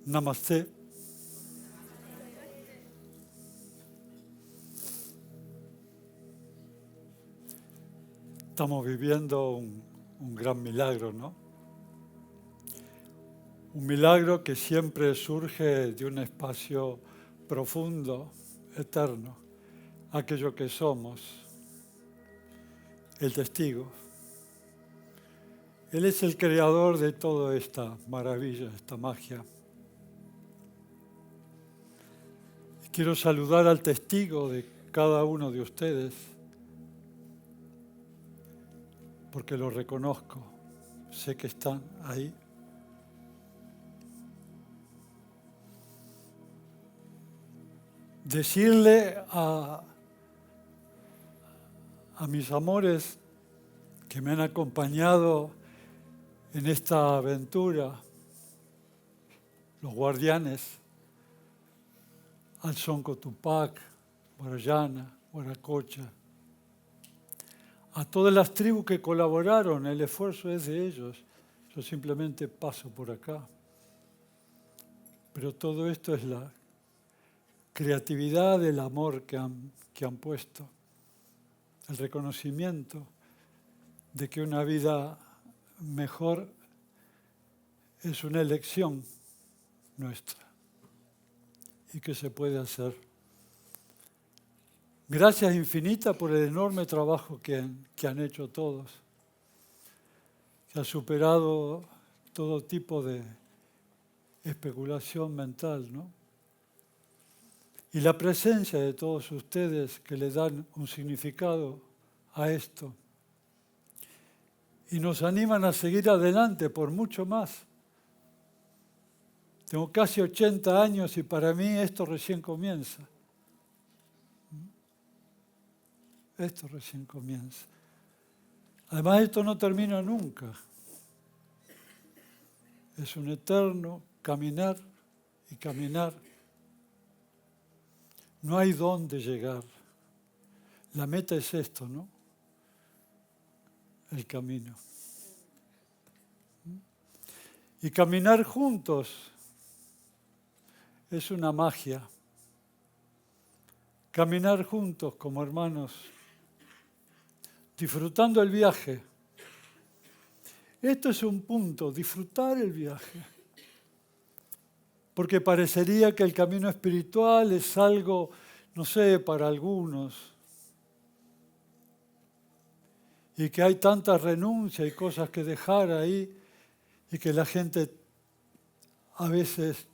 Namaste. Estamos viviendo un gran milagro, ¿no? Un milagro que siempre surge de un espacio profundo, eterno, aquello que somos, el testigo. Él es el creador de toda esta maravilla, esta magia. Quiero saludar al testigo de cada uno de ustedes, porque lo reconozco, sé que están ahí. Decirle a mis amores que me han acompañado en esta aventura, los guardianes, al Sonco Tupac, Guarayana, Guaracocha, a todas las tribus que colaboraron, el esfuerzo es de ellos, yo simplemente paso por acá. Pero todo esto es la creatividad del amor que han puesto, el reconocimiento de que una vida mejor es una elección nuestra y que se puede hacer. Gracias infinitas por el enorme trabajo que han hecho todos, que ha superado todo tipo de especulación mental, ¿no? Y la presencia de todos ustedes que le dan un significado a esto y nos animan a seguir adelante por mucho más. Tengo casi 80 años y para mí esto recién comienza. Esto recién comienza. Además, esto no termina nunca. Es un eterno caminar y caminar. No hay dónde llegar. La meta es esto, ¿no? El camino. Y caminar juntos es una magia. Caminar juntos como hermanos, disfrutando el viaje. Esto es un punto, disfrutar el viaje. Porque parecería que el camino espiritual es algo, no sé, para algunos. Y que hay tanta renuncia y cosas que dejar ahí y que la gente a veces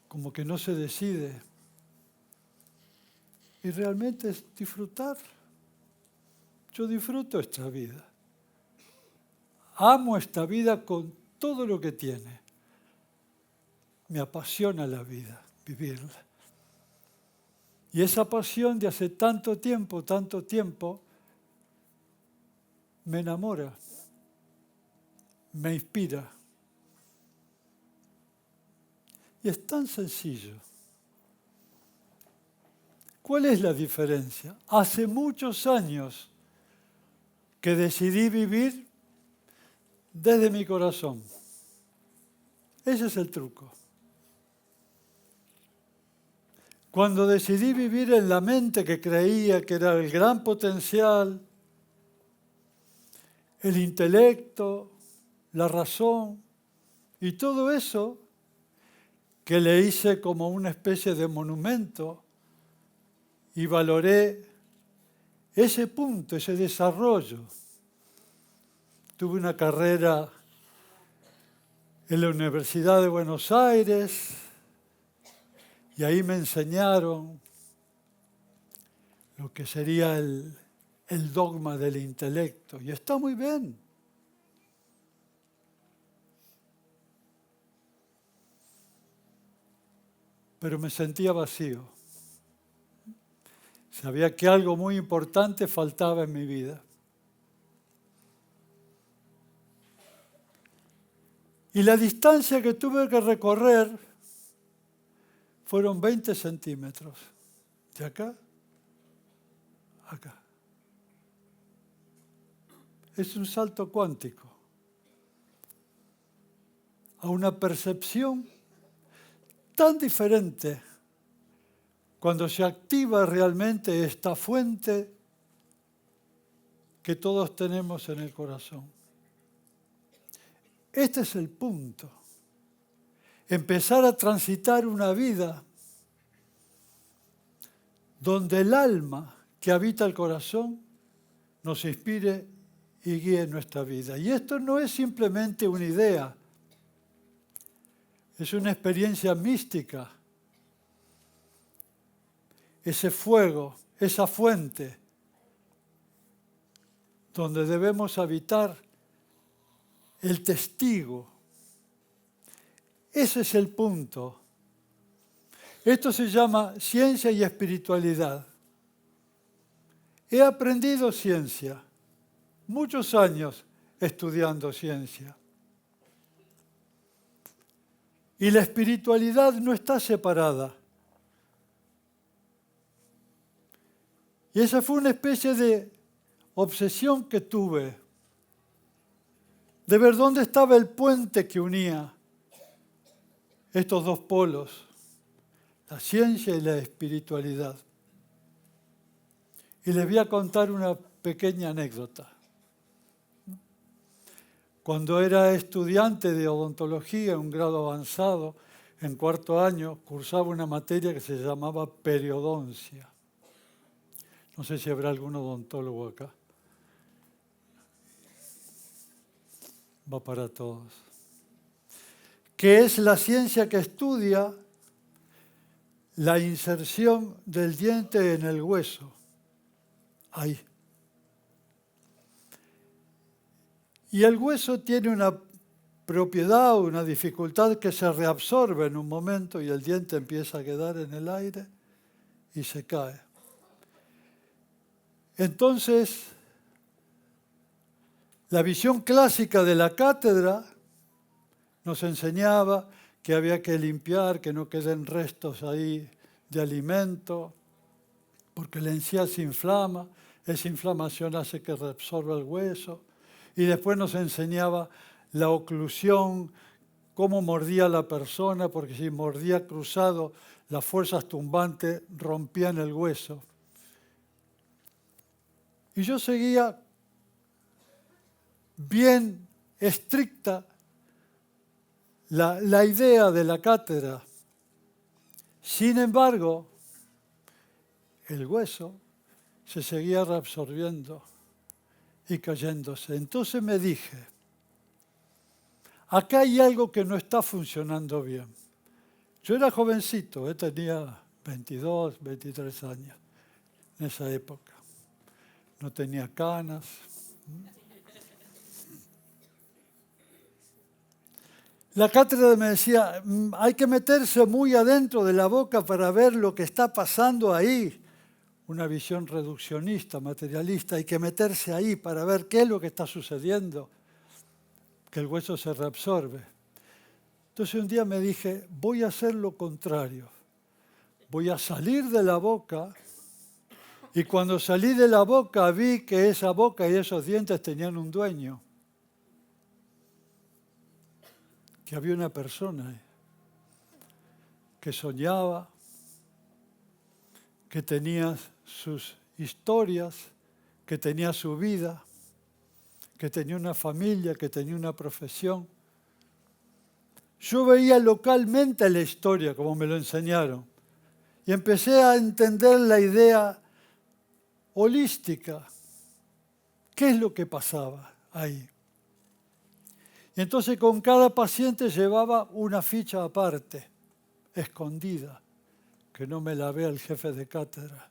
como que no se decide. Y realmente es disfrutar. Yo disfruto esta vida. Amo esta vida con todo lo que tiene. Me apasiona la vida, vivirla. Y esa pasión de hace tanto tiempo, me enamora, me inspira. Y es tan sencillo. ¿Cuál es la diferencia? Hace muchos años que decidí vivir desde mi corazón. Ese es el truco. Cuando decidí vivir en la mente que creía que era el gran potencial, el intelecto, la razón y todo eso que le hice como una especie de monumento y valoré ese punto, ese desarrollo. Tuve una carrera en la Universidad de Buenos Aires y ahí me enseñaron lo que sería el dogma del intelecto. Y está muy bien. Pero me sentía vacío. Sabía que algo muy importante faltaba en mi vida. Y la distancia que tuve que recorrer fueron 20 centímetros. De acá a acá. Es un salto cuántico. a una percepción tan diferente cuando se activa realmente esta fuente que todos tenemos en el corazón. Este es el punto. Empezar a transitar una vida donde el alma que habita el corazón nos inspire y guíe nuestra vida. Y esto no es simplemente una idea, es una experiencia mística. Ese fuego, esa fuente, donde debemos habitar el testigo. Ese es el punto. Esto se llama ciencia y espiritualidad. He aprendido ciencia, muchos años estudiando ciencia. Y la espiritualidad no está separada. Y esa fue una especie de obsesión que tuve, de ver dónde estaba el puente que unía estos dos polos, la ciencia y la espiritualidad. Y les voy a contar una pequeña anécdota. Cuando era estudiante de odontología en un grado avanzado, en cuarto año, cursaba una materia que se llamaba periodoncia. No sé si habrá algún odontólogo acá. Va para todos. Que es la ciencia que estudia la inserción del diente en el hueso. Ahí. Y el hueso tiene una propiedad, una dificultad que se reabsorbe en un momento y el diente empieza a quedar en el aire y se cae. Entonces, la visión clásica de la cátedra nos enseñaba que había que limpiar, que no queden restos ahí de alimento, porque la encía se inflama, esa inflamación hace que reabsorba el hueso. Y después nos enseñaba la oclusión, cómo mordía la persona, porque si mordía cruzado, las fuerzas tumbantes rompían el hueso. Y yo seguía bien estricta la idea de la cátedra. Sin embargo, el hueso se seguía reabsorbiendo y cayéndose. Entonces me dije, acá hay algo que no está funcionando bien. Yo era jovencito, tenía 22, 23 años en esa época. No tenía canas. La cátedra me decía, hay que meterse muy adentro de la boca para ver lo que está pasando ahí. Una visión reduccionista, materialista, hay que meterse ahí para ver qué es lo que está sucediendo, que el hueso se reabsorbe. Entonces un día me dije, voy a hacer lo contrario. Voy a salir de la boca. Y cuando salí de la boca vi que esa boca y esos dientes tenían un dueño. Que había una persona ahí, que soñaba, que tenía sus historias, que tenía su vida, que tenía una familia, que tenía una profesión. Yo veía localmente la historia, como me lo enseñaron, y empecé a entender la idea holística. ¿Qué es lo que pasaba ahí? Y entonces con cada paciente llevaba una ficha aparte, escondida, que no me la vea el jefe de cátedra.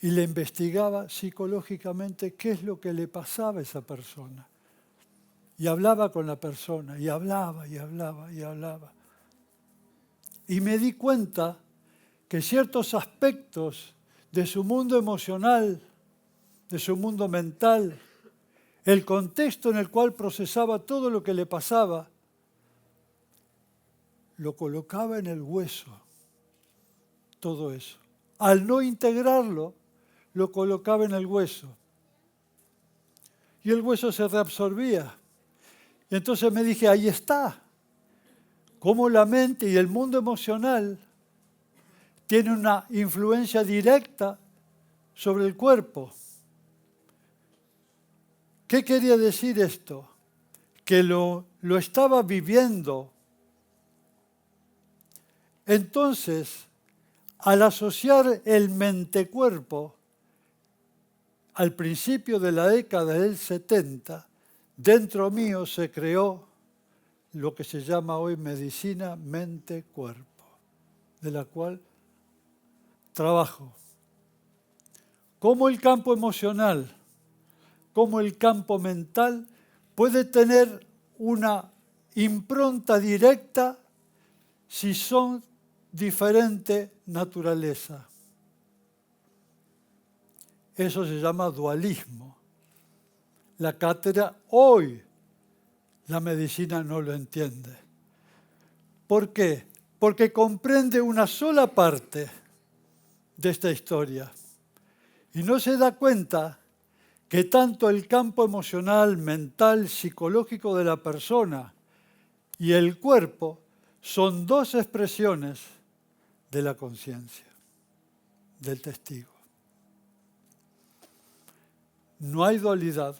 Y le investigaba psicológicamente qué es lo que le pasaba a esa persona. Y hablaba con la persona, y hablaba, y hablaba, y hablaba. Y me di cuenta que ciertos aspectos de su mundo emocional, de su mundo mental, el contexto en el cual procesaba todo lo que le pasaba, lo colocaba en el hueso, todo eso. Al no integrarlo, lo colocaba en el hueso. Y el hueso se reabsorbía. Y entonces me dije, ahí está, cómo la mente y el mundo emocional tienen una influencia directa sobre el cuerpo. ¿Qué quería decir esto? Que lo estaba viviendo. Entonces, al asociar el mente-cuerpo al principio de la década del 70, dentro mío se creó lo que se llama hoy medicina mente-cuerpo, de la cual trabajo. Cómo el campo emocional, cómo el campo mental puede tener una impronta directa si son diferente naturaleza. Eso se llama dualismo. La cátedra hoy, la medicina no lo entiende. ¿Por qué? Porque comprende una sola parte de esta historia y no se da cuenta que tanto el campo emocional, mental, psicológico de la persona y el cuerpo son dos expresiones de la conciencia, del testigo. No hay dualidad.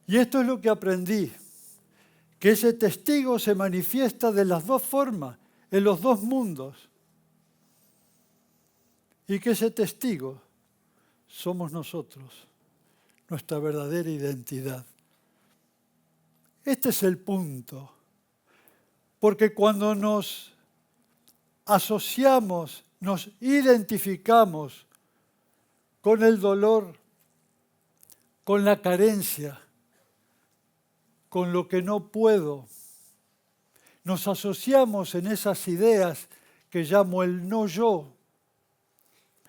Y esto es lo que aprendí, que ese testigo se manifiesta de las dos formas, en los dos mundos. Y que ese testigo somos nosotros, nuestra verdadera identidad. Este es el punto. Porque cuando nos asociamos, nos identificamos con el dolor, con la carencia, con lo que no puedo, nos asociamos en esas ideas que llamo el no yo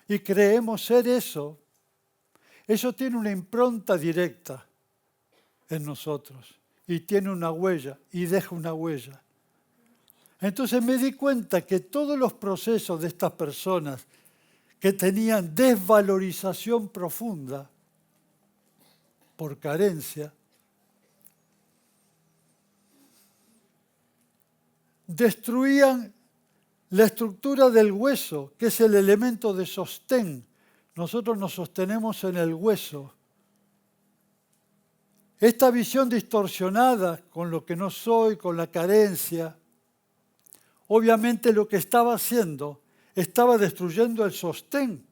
y creemos ser eso, eso tiene una impronta directa en nosotros y tiene una huella y deja una huella. Entonces me di cuenta que todos los procesos de estas personas que tenían desvalorización profunda por carencia, destruían la estructura del hueso, que es el elemento de sostén. Nosotros nos sostenemos en el hueso. Esta visión distorsionada con lo que no soy, con la carencia, obviamente lo que estaba haciendo, estaba destruyendo el sostén.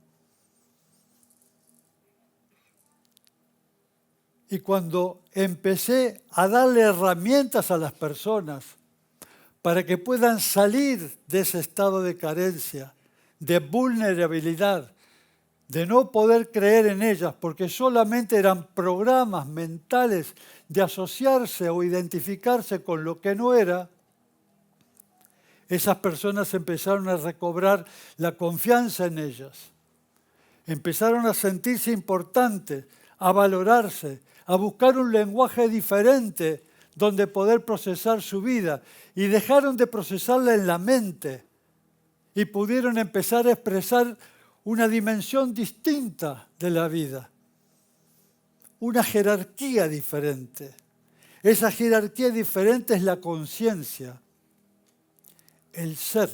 Y cuando empecé a darle herramientas a las personas para que puedan salir de ese estado de carencia, de vulnerabilidad, de no poder creer en ellas, porque solamente eran programas mentales de asociarse o identificarse con lo que no era, esas personas empezaron a recobrar la confianza en ellas. Empezaron a sentirse importantes, a valorarse, a buscar un lenguaje diferente donde poder procesar su vida. Y dejaron de procesarla en la mente y pudieron empezar a expresar una dimensión distinta de la vida, una jerarquía diferente. Esa jerarquía diferente es la conciencia, el ser,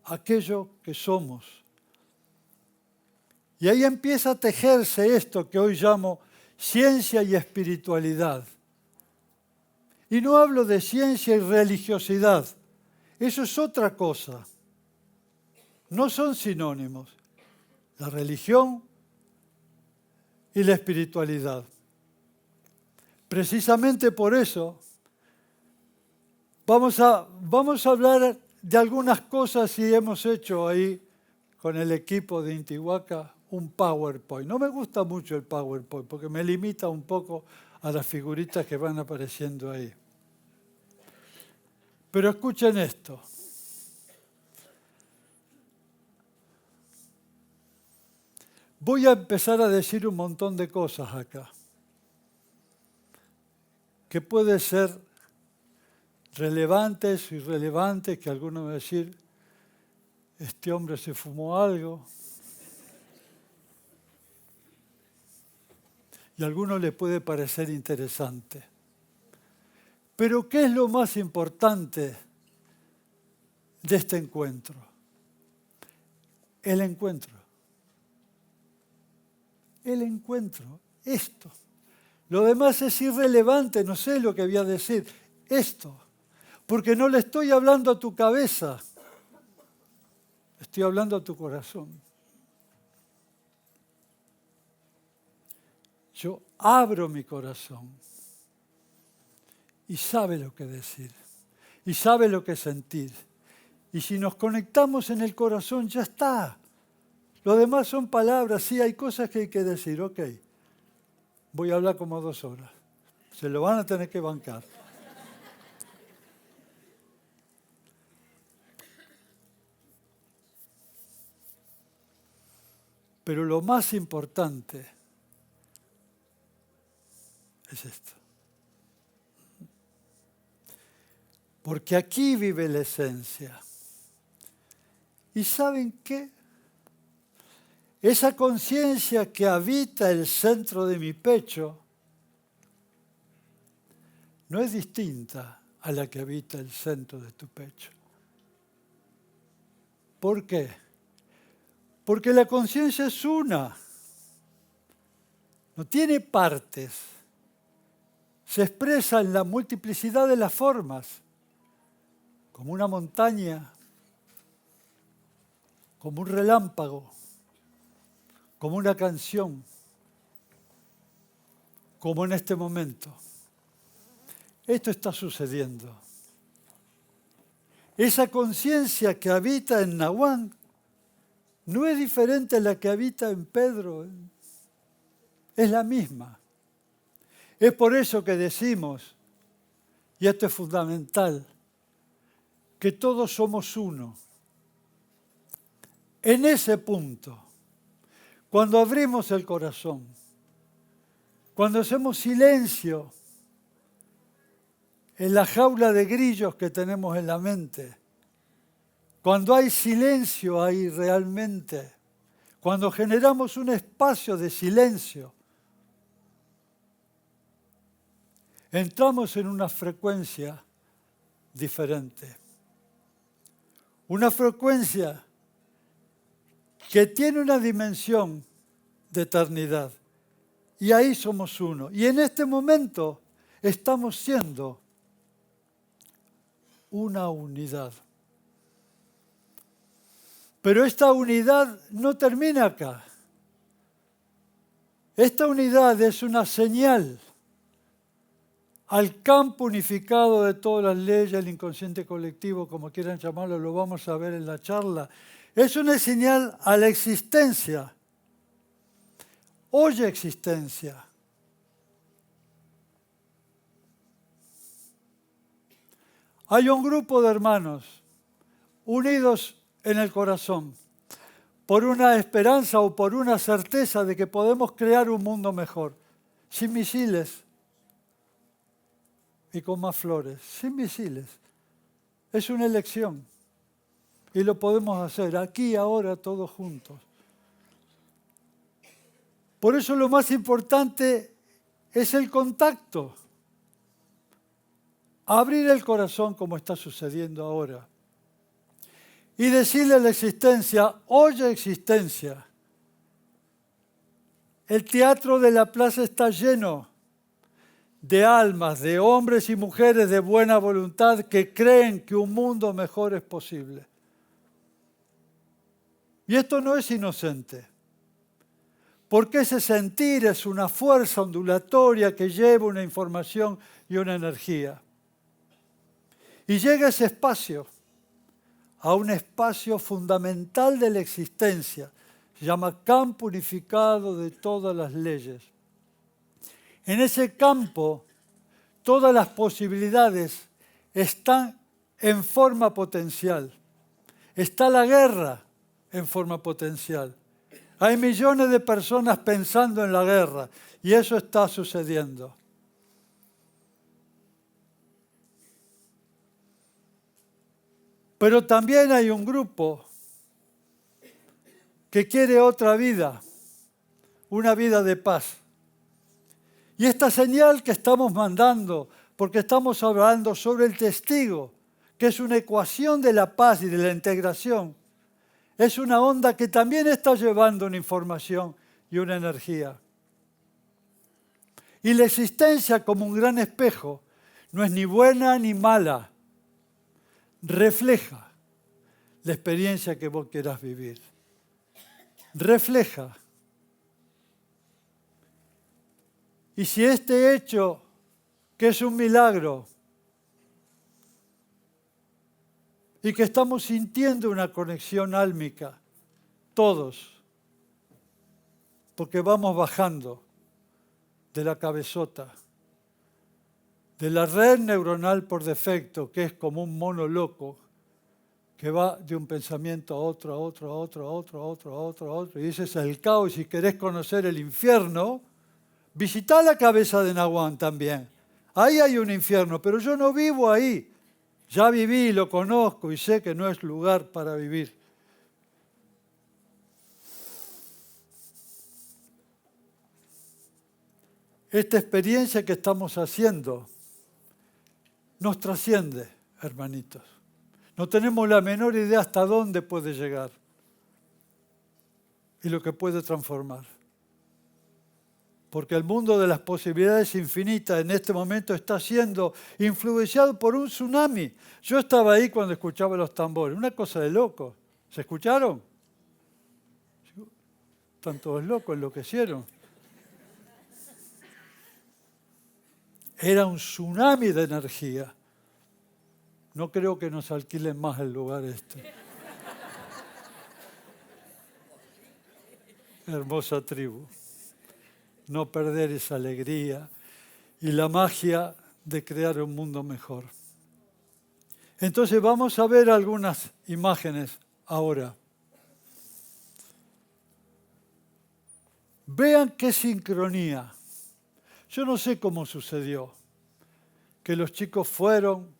aquello que somos. Y ahí empieza a tejerse esto que hoy llamo ciencia y espiritualidad. Y no hablo de ciencia y religiosidad, eso es otra cosa. No son sinónimos, la religión y la espiritualidad. Precisamente por eso vamos a hablar de algunas cosas y hemos hecho ahí con el equipo de Intihuaca un PowerPoint. No me gusta mucho el PowerPoint porque me limita un poco a las figuritas que van apareciendo ahí. Pero escuchen esto. Voy a empezar a decir un montón de cosas acá, que pueden ser relevantes o irrelevantes, que algunos van a decir, este hombre se fumó algo, y a algunos les puede parecer interesante. Pero ¿qué es lo más importante de este encuentro? El encuentro. El encuentro. Esto. Lo demás es irrelevante, no sé lo que voy a decir. Esto. Porque no le estoy hablando a tu cabeza. Estoy hablando a tu corazón. Yo abro mi corazón y sabe lo que decir y sabe lo que sentir. Y si nos conectamos en el corazón, ya está. Lo demás son palabras, sí, hay cosas que hay que decir, ok. Voy a hablar como 2 horas. Se lo van a tener que bancar. Pero lo más importante es esto. Porque aquí vive la esencia. ¿Y saben qué? Esa conciencia que habita el centro de mi pecho no es distinta a la que habita el centro de tu pecho. ¿Por qué? Porque la conciencia es una. No tiene partes. Se expresa en la multiplicidad de las formas. Como una montaña, como un relámpago, como una canción, como en este momento. Esto está sucediendo. Esa conciencia que habita en Nahuán no es diferente a la que habita en Pedro. Es la misma. Es por eso que decimos, y esto es fundamental, que todos somos uno. En ese punto, cuando abrimos el corazón, cuando hacemos silencio en la jaula de grillos que tenemos en la mente, cuando hay silencio ahí realmente, cuando generamos un espacio de silencio, entramos en una frecuencia diferente. Una frecuencia que tiene una dimensión de eternidad. Y ahí somos uno. Y en este momento estamos siendo una unidad. Pero esta unidad no termina acá. Esta unidad es una señal al campo unificado de todas las leyes, el inconsciente colectivo, como quieran llamarlo, lo vamos a ver en la charla. Es una señal a la existencia. Oye, existencia. Hay un grupo de hermanos unidos en el corazón por una esperanza o por una certeza de que podemos crear un mundo mejor, sin misiles y con más flores, sin misiles. Es una elección y lo podemos hacer aquí, ahora, todos juntos. Por eso lo más importante es el contacto. Abrir el corazón como está sucediendo ahora. Y decirle a la existencia, oye existencia, el teatro de la plaza está lleno de almas, de hombres y mujeres de buena voluntad que creen que un mundo mejor es posible. Y esto no es inocente, porque ese sentir es una fuerza ondulatoria que lleva una información y una energía. Y llega a ese espacio, a un espacio fundamental de la existencia, se llama campo unificado de todas las leyes. En ese campo, todas las posibilidades están en forma potencial. Está la guerra en forma potencial. Hay millones de personas pensando en la guerra y eso está sucediendo. Pero también hay un grupo que quiere otra vida, una vida de paz. Y esta señal que estamos mandando porque estamos hablando sobre el testigo, que es una ecuación de la paz y de la integración. Es una onda que también está llevando una información y una energía. Y la existencia como un gran espejo no es ni buena ni mala. Refleja la experiencia que vos quieras vivir. Refleja. Y si este hecho, que es un milagro, y que estamos sintiendo una conexión álmica, todos, porque vamos bajando de la cabezota, de la red neuronal por defecto, que es como un mono loco, que va de un pensamiento a otro, a otro, a otro, a otro, a otro, a otro, a otro, y ese es el caos. Si querés conocer el infierno, visitá la cabeza de Naguán también. Ahí hay un infierno, pero yo no vivo ahí. Ya viví, lo conozco y sé que no es lugar para vivir. Esta experiencia que estamos haciendo nos trasciende, hermanitos. No tenemos la menor idea hasta dónde puede llegar y lo que puede transformar. Porque el mundo de las posibilidades infinitas en este momento está siendo influenciado por un tsunami. Yo estaba ahí cuando escuchaba los tambores, una cosa de loco. ¿Se escucharon? Están todos locos, enloquecieron. Era un tsunami de energía. No creo que nos alquilen más el lugar este. Hermosa tribu. No perder esa alegría y la magia de crear un mundo mejor. Entonces vamos a ver algunas imágenes ahora. Vean qué sincronía. Yo no sé cómo sucedió que los chicos fueron,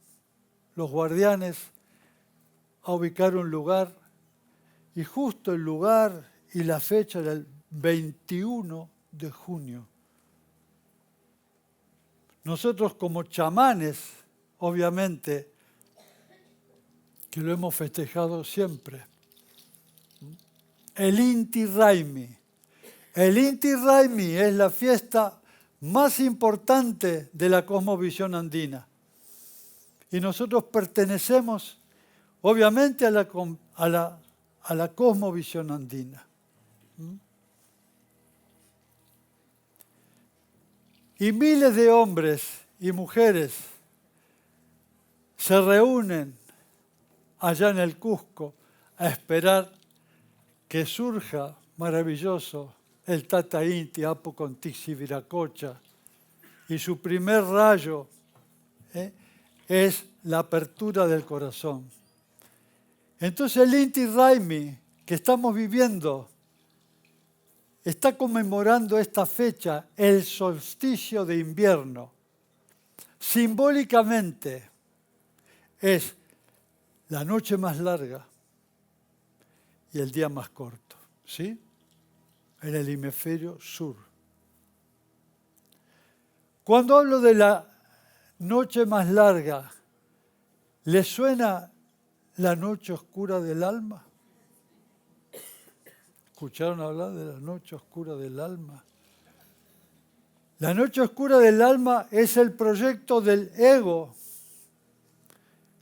los guardianes, a ubicar un lugar y justo el lugar y la fecha era el 21 de junio. Nosotros como chamanes, obviamente, que lo hemos festejado siempre. El Inti Raymi. El Inti Raymi es la fiesta más importante de la cosmovisión andina. Y nosotros pertenecemos, obviamente, a la cosmovisión andina. Y miles de hombres y mujeres se reúnen allá en el Cusco a esperar que surja maravilloso el Tata Inti Apo Contixi Viracocha. Y su primer rayo es la apertura del corazón. Entonces el Inti Raymi que estamos viviendo está conmemorando esta fecha, el solsticio de invierno. Simbólicamente es la noche más larga y el día más corto, ¿sí? En el hemisferio sur. Cuando hablo de la noche más larga, ¿les suena la noche oscura del alma? ¿Escucharon hablar de la noche oscura del alma? La noche oscura del alma es el proyecto del ego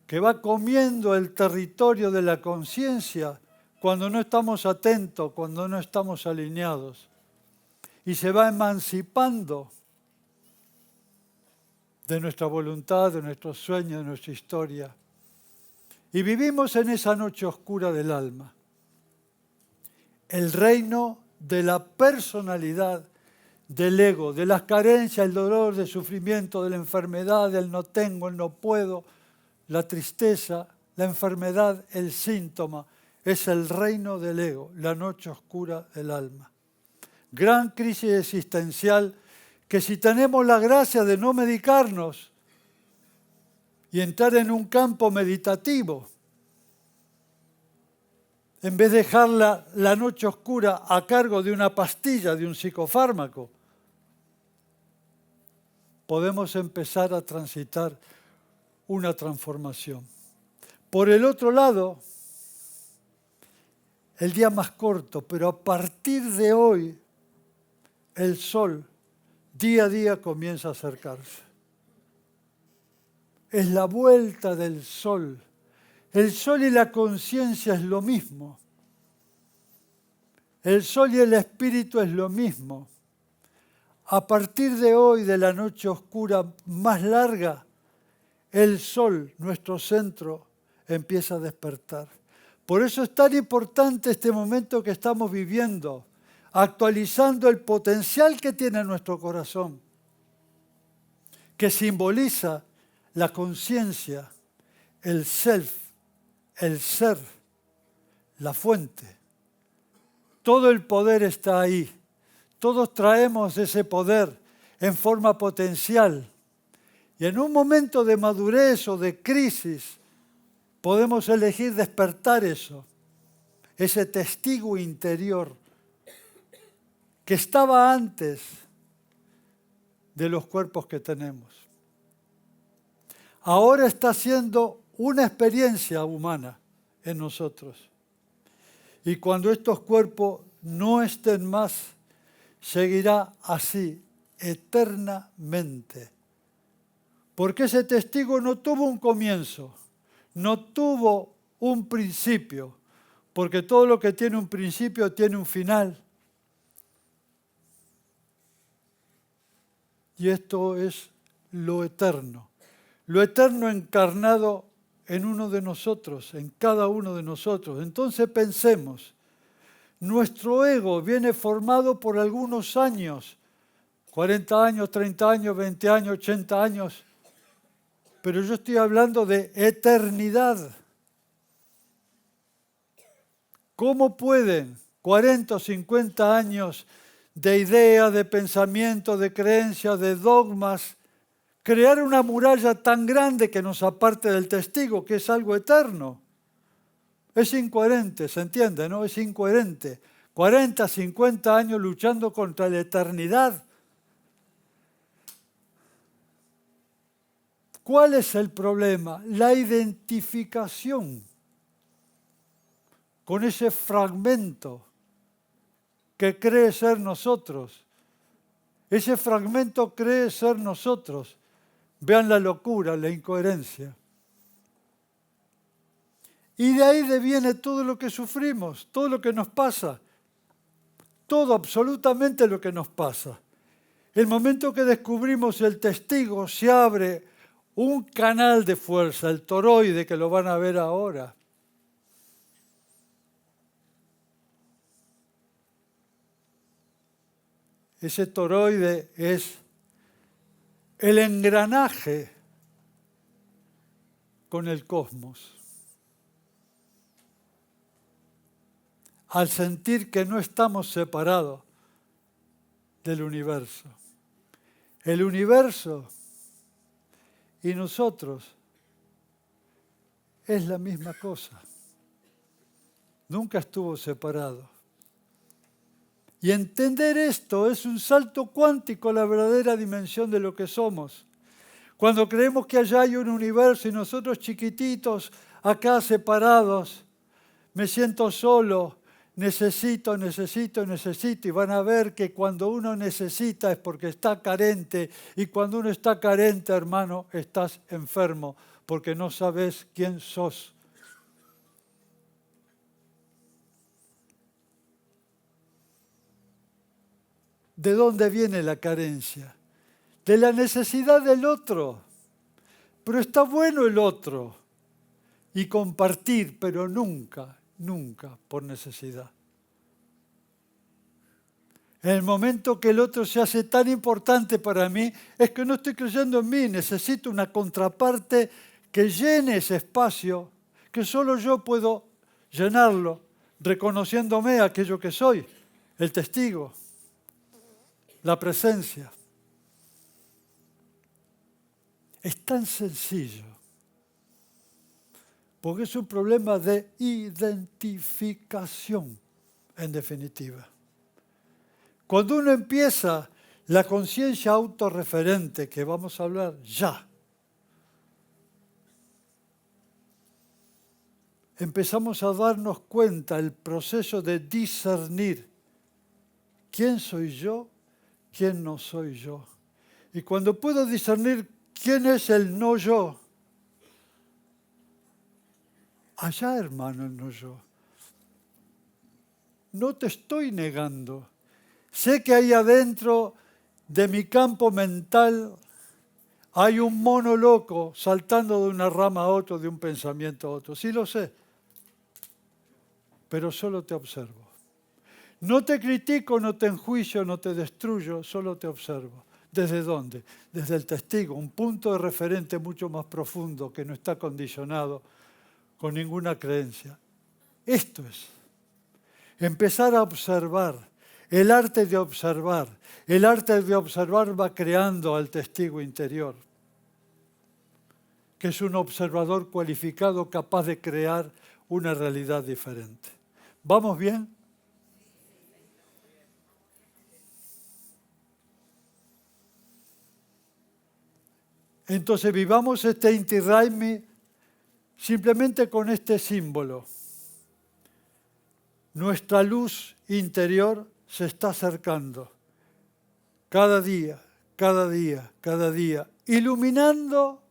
que va comiendo el territorio de la conciencia cuando no estamos atentos, cuando no estamos alineados. Y se va emancipando de nuestra voluntad, de nuestros sueños, de nuestra historia. Y vivimos en esa noche oscura del alma. El reino de la personalidad, del ego, de las carencias, el dolor, del sufrimiento, de la enfermedad, del no tengo, el no puedo, la tristeza, la enfermedad, el síntoma. Es el reino del ego, la noche oscura del alma. Gran crisis existencial que si tenemos la gracia de no medicarnos y entrar en un campo meditativo, en vez de dejar la noche oscura a cargo de una pastilla, de un psicofármaco, podemos empezar a transitar una transformación. Por el otro lado, el día más corto, pero a partir de hoy, el sol día a día comienza a acercarse. Es la vuelta del sol. El sol y la conciencia es lo mismo. El sol y el espíritu es lo mismo. A partir de hoy, de la noche oscura más larga, el sol, nuestro centro, empieza a despertar. Por eso es tan importante este momento que estamos viviendo, actualizando el potencial que tiene nuestro corazón, que simboliza la conciencia, el self, el ser, la fuente. Todo el poder está ahí. Todos traemos ese poder en forma potencial. Y en un momento de madurez o de crisis, podemos elegir despertar eso, ese testigo interior que estaba antes de los cuerpos que tenemos. Ahora está siendo una experiencia humana en nosotros. Y cuando estos cuerpos no estén más, seguirá así eternamente. Porque ese testigo no tuvo un comienzo, no tuvo un principio, porque todo lo que tiene un principio tiene un final. Y esto es lo eterno encarnado en uno de nosotros, en cada uno de nosotros. Entonces pensemos, nuestro ego viene formado por algunos años, 40 años, 30 años, 20 años, 80 años, pero yo estoy hablando de eternidad. ¿Cómo pueden 40 o 50 años de ideas, de pensamientos, de creencias, de dogmas, crear una muralla tan grande que nos aparte del testigo, que es algo eterno? Es incoherente, ¿se entiende, no? Es incoherente. 40, 50 años luchando contra la eternidad. ¿Cuál es el problema? La identificación con ese fragmento que cree ser nosotros. Ese fragmento cree ser nosotros. Vean la locura, la incoherencia. Y de ahí deviene todo lo que sufrimos, todo lo que nos pasa. Todo, absolutamente lo que nos pasa. El momento que descubrimos el testigo, se abre un canal de fuerza, el toroide, que lo van a ver ahora. Ese toroide es el engranaje con el cosmos. Al sentir que no estamos separados del universo. El universo y nosotros es la misma cosa. Nunca estuvo separado. Y entender esto es un salto cuántico a la verdadera dimensión de lo que somos. Cuando creemos que allá hay un universo y nosotros chiquititos, acá separados, me siento solo, necesito, y van a ver que cuando uno necesita es porque está carente, y cuando uno está carente, hermano, estás enfermo, porque no sabes quién sos. ¿De dónde viene la carencia? De la necesidad del otro. Pero está bueno el otro. Y compartir, pero nunca por necesidad. En el momento que el otro se hace tan importante para mí, es que no estoy creyendo en mí, necesito una contraparte que llene ese espacio, que solo yo puedo llenarlo, reconociéndome aquello que soy, el testigo, la presencia. Es tan sencillo, porque es un problema de identificación, en definitiva. Cuando uno empieza La conciencia autorreferente, que vamos a hablar ya. Empezamos a darnos cuenta el proceso de discernir quién soy yo, quién no soy yo. Y cuando puedo discernir quién es el no yo, allá, hermano, el no yo. No te estoy negando. Sé que ahí adentro de mi campo mental hay un mono loco saltando de una rama a otra, de un pensamiento a otro. Sí lo sé, pero solo te observo. No te critico, no te enjuicio, no te destruyo, solo te observo. ¿Desde dónde? Desde el testigo, un punto de referente mucho más profundo que no está condicionado con ninguna creencia. Esto es empezar a observar, el arte de observar. El arte de observar va creando al testigo interior, que es un observador cualificado capaz de crear una realidad diferente. ¿Vamos bien? Entonces vivamos este Inti Raymi simplemente con este símbolo. Nuestra luz interior se está acercando cada día, cada día, cada día, iluminando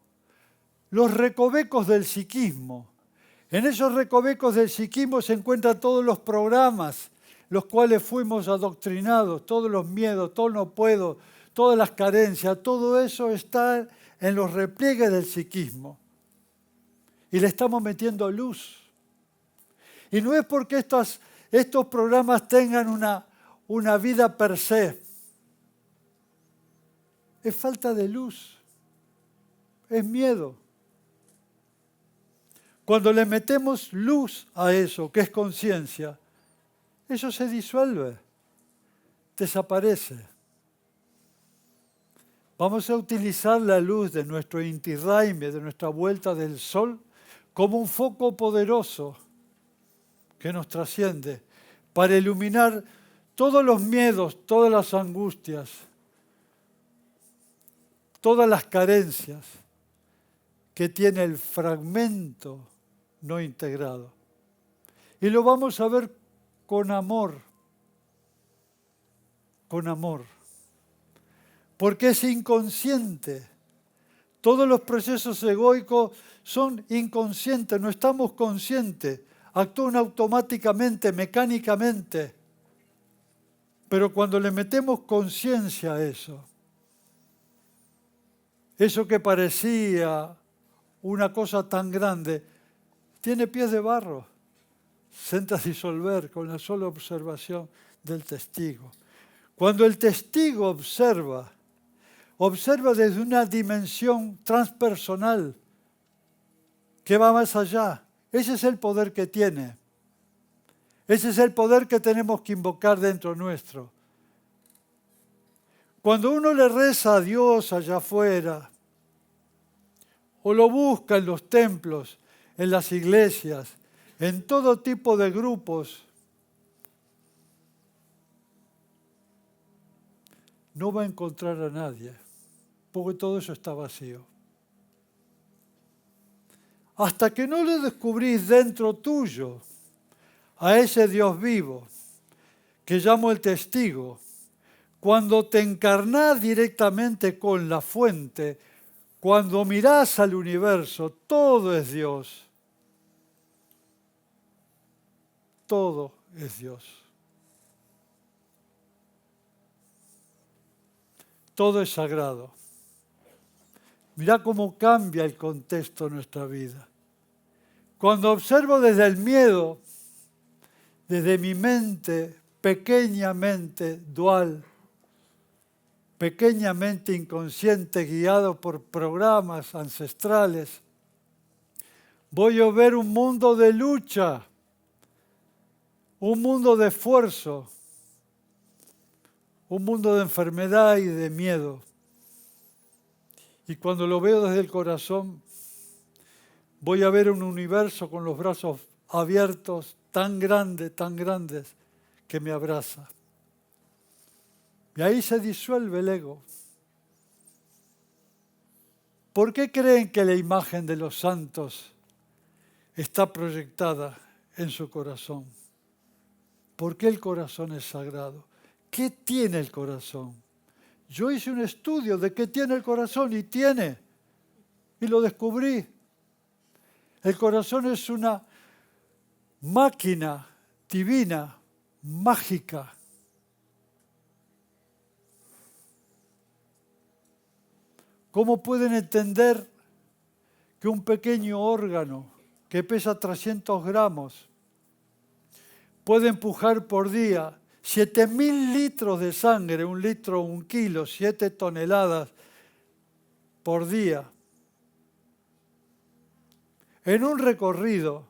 los recovecos del psiquismo. En esos recovecos del psiquismo se encuentran todos los programas, los cuales fuimos adoctrinados, todos los miedos, todo no puedo, todas las carencias, todo eso está en los repliegues del psiquismo. Y le estamos metiendo luz. Y no es porque estos programas tengan una vida per se. Es falta de luz. Es miedo. Cuando le metemos luz a eso, que es conciencia, eso se disuelve, desaparece. Vamos a utilizar la luz de nuestro Inti Raymi, de nuestra vuelta del sol, como un foco poderoso que nos trasciende para iluminar todos los miedos, todas las angustias, todas las carencias que tiene el fragmento no integrado. Y lo vamos a ver con amor, porque es inconsciente. Todos los procesos egoicos son inconscientes, no estamos conscientes, actúan automáticamente, mecánicamente. Pero cuando le metemos conciencia a eso que parecía una cosa tan grande, tiene pies de barro, se entra a disolver con la sola observación del testigo. Cuando el testigo observa desde una dimensión transpersonal que va más allá. Ese es el poder que tiene. Ese es el poder que tenemos que invocar dentro nuestro. Cuando uno le reza a Dios allá afuera, o lo busca en los templos, en las iglesias, en todo tipo de grupos, no va a encontrar a nadie, porque todo eso está vacío. Hasta que no le descubrís dentro tuyo a ese Dios vivo, que llamo el testigo, cuando te encarnás directamente con la fuente, cuando mirás al universo, todo es Dios. Todo es Dios. Todo es sagrado. Mirá cómo cambia el contexto de nuestra vida. Cuando observo desde el miedo, desde mi mente pequeñamente dual, pequeñamente inconsciente, guiado por programas ancestrales, voy a ver un mundo de lucha, un mundo de esfuerzo, un mundo de enfermedad y de miedo. Y cuando lo veo desde el corazón, voy a ver un universo con los brazos abiertos, tan grandes, que me abraza. Y ahí se disuelve el ego. ¿Por qué creen que la imagen de los santos está proyectada en su corazón? ¿Por qué el corazón es sagrado? ¿Qué tiene el corazón? Yo hice un estudio de qué tiene el corazón y lo descubrí. El corazón es una máquina divina, mágica. ¿Cómo pueden entender que un pequeño órgano que pesa 300 gramos puede empujar por día 7.000 litros de sangre, 1 litro, 1 kilo, 7 toneladas por día? En un recorrido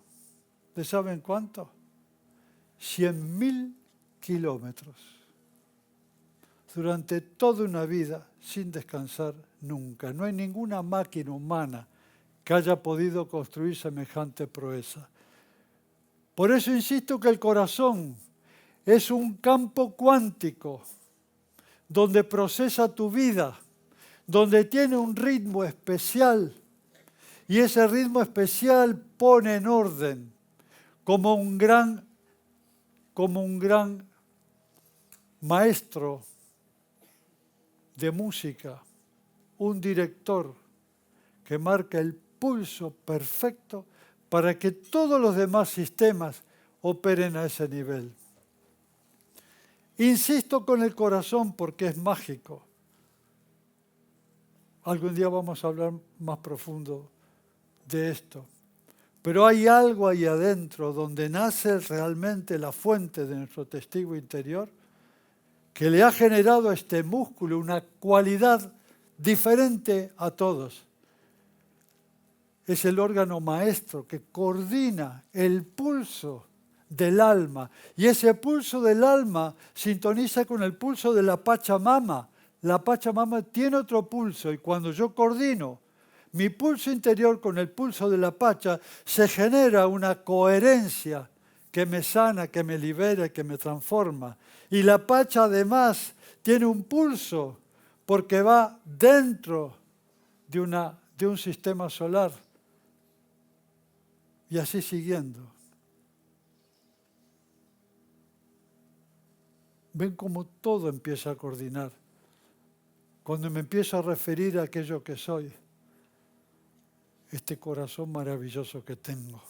de ¿saben cuánto? 100.000 kilómetros. Durante toda una vida, sin descansar nunca. No hay ninguna máquina humana que haya podido construir semejante proeza. Por eso insisto que el corazón es un campo cuántico donde procesa tu vida, donde tiene un ritmo especial y ese ritmo especial pone en orden como un gran maestro de música, un director que marca el pulso perfecto para que todos los demás sistemas operen a ese nivel. Insisto con el corazón porque es mágico. Algún día vamos a hablar más profundo de esto. Pero hay algo ahí adentro donde nace realmente la fuente de nuestro testigo interior que le ha generado a este músculo una cualidad diferente a todos. Es el órgano maestro que coordina el pulso del alma. Y ese pulso del alma sintoniza con el pulso de la Pachamama. La Pachamama tiene otro pulso y cuando yo coordino mi pulso interior con el pulso de la Pacha, se genera una coherencia que me sana, que me libera, que me transforma. Y la Pacha además tiene un pulso porque va dentro de un sistema solar. Y así siguiendo. Ven cómo todo empieza a coordinar. Cuando me empiezo a referir a aquello que soy, este corazón maravilloso que tengo.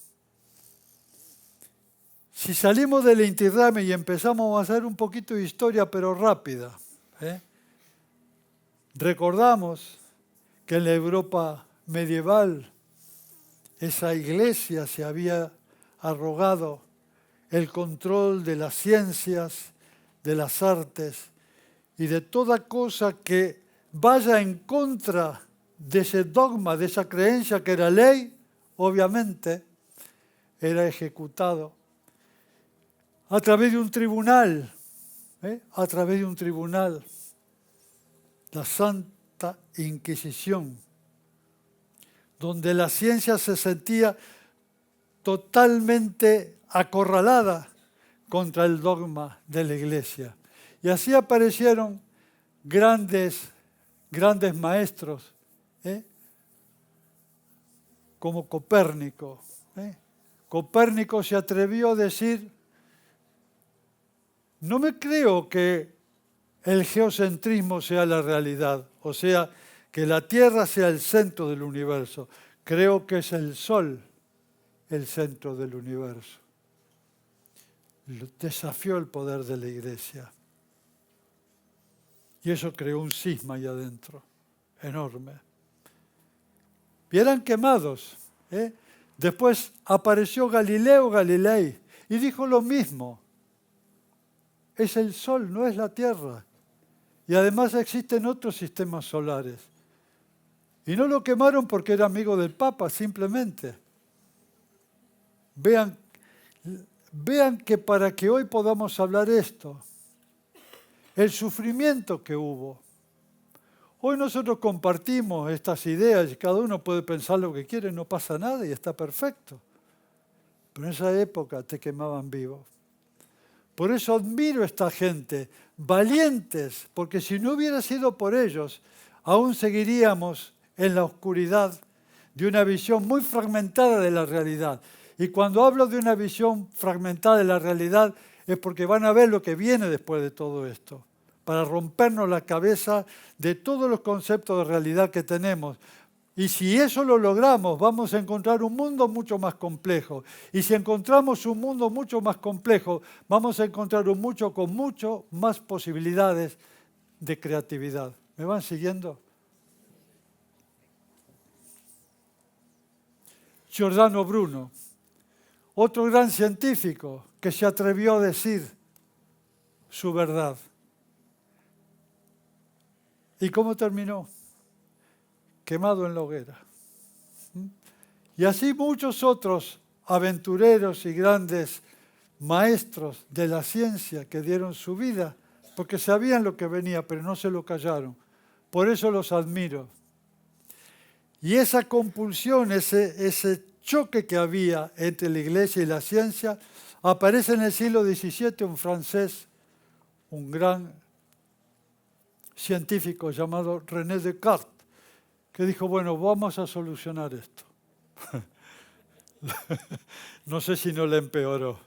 Si salimos del Inti Raymi y empezamos a hacer un poquito de historia, pero rápida, recordamos que en la Europa medieval esa iglesia se había arrogado el control de las ciencias, de las artes y de toda cosa que vaya en contra de ese dogma, de esa creencia que era ley, obviamente, era ejecutado a través de un tribunal, la Santa Inquisición, donde la ciencia se sentía totalmente acorralada contra el dogma de la Iglesia. Y así aparecieron grandes maestros, como Copérnico. Copérnico se atrevió a decir: no me creo que el geocentrismo sea la realidad, o sea, que la Tierra sea el centro del universo. Creo que es el Sol el centro del universo. Desafió el poder de la Iglesia. Y eso creó un cisma ahí adentro, enorme. Y eran quemados. Después apareció Galileo Galilei y dijo lo mismo. Es el Sol, no es la Tierra. Y además existen otros sistemas solares. Y no lo quemaron porque era amigo del Papa, simplemente. Vean que para que hoy podamos hablar esto, el sufrimiento que hubo. Hoy nosotros compartimos estas ideas y cada uno puede pensar lo que quiere, no pasa nada y está perfecto. Pero en esa época te quemaban vivo. Por eso admiro a esta gente, valientes, porque si no hubiera sido por ellos, aún seguiríamos en la oscuridad de una visión muy fragmentada de la realidad. Y cuando hablo de una visión fragmentada de la realidad, es porque van a ver lo que viene después de todo esto, para rompernos la cabeza de todos los conceptos de realidad que tenemos. Y si eso lo logramos, vamos a encontrar un mundo mucho más complejo. Y si encontramos un mundo mucho más complejo, vamos a encontrar un mundo con mucho más posibilidades de creatividad. ¿Me van siguiendo? Giordano Bruno, otro gran científico que se atrevió a decir su verdad. ¿Y cómo terminó? Quemado en la hoguera. Y así muchos otros aventureros y grandes maestros de la ciencia que dieron su vida, porque sabían lo que venía, pero no se lo callaron. Por eso los admiro. Y esa compulsión, ese choque que había entre la iglesia y la ciencia, aparece en el siglo XVII un francés, un gran científico llamado René Descartes, que dijo, bueno, vamos a solucionar esto. No sé si no le empeoró.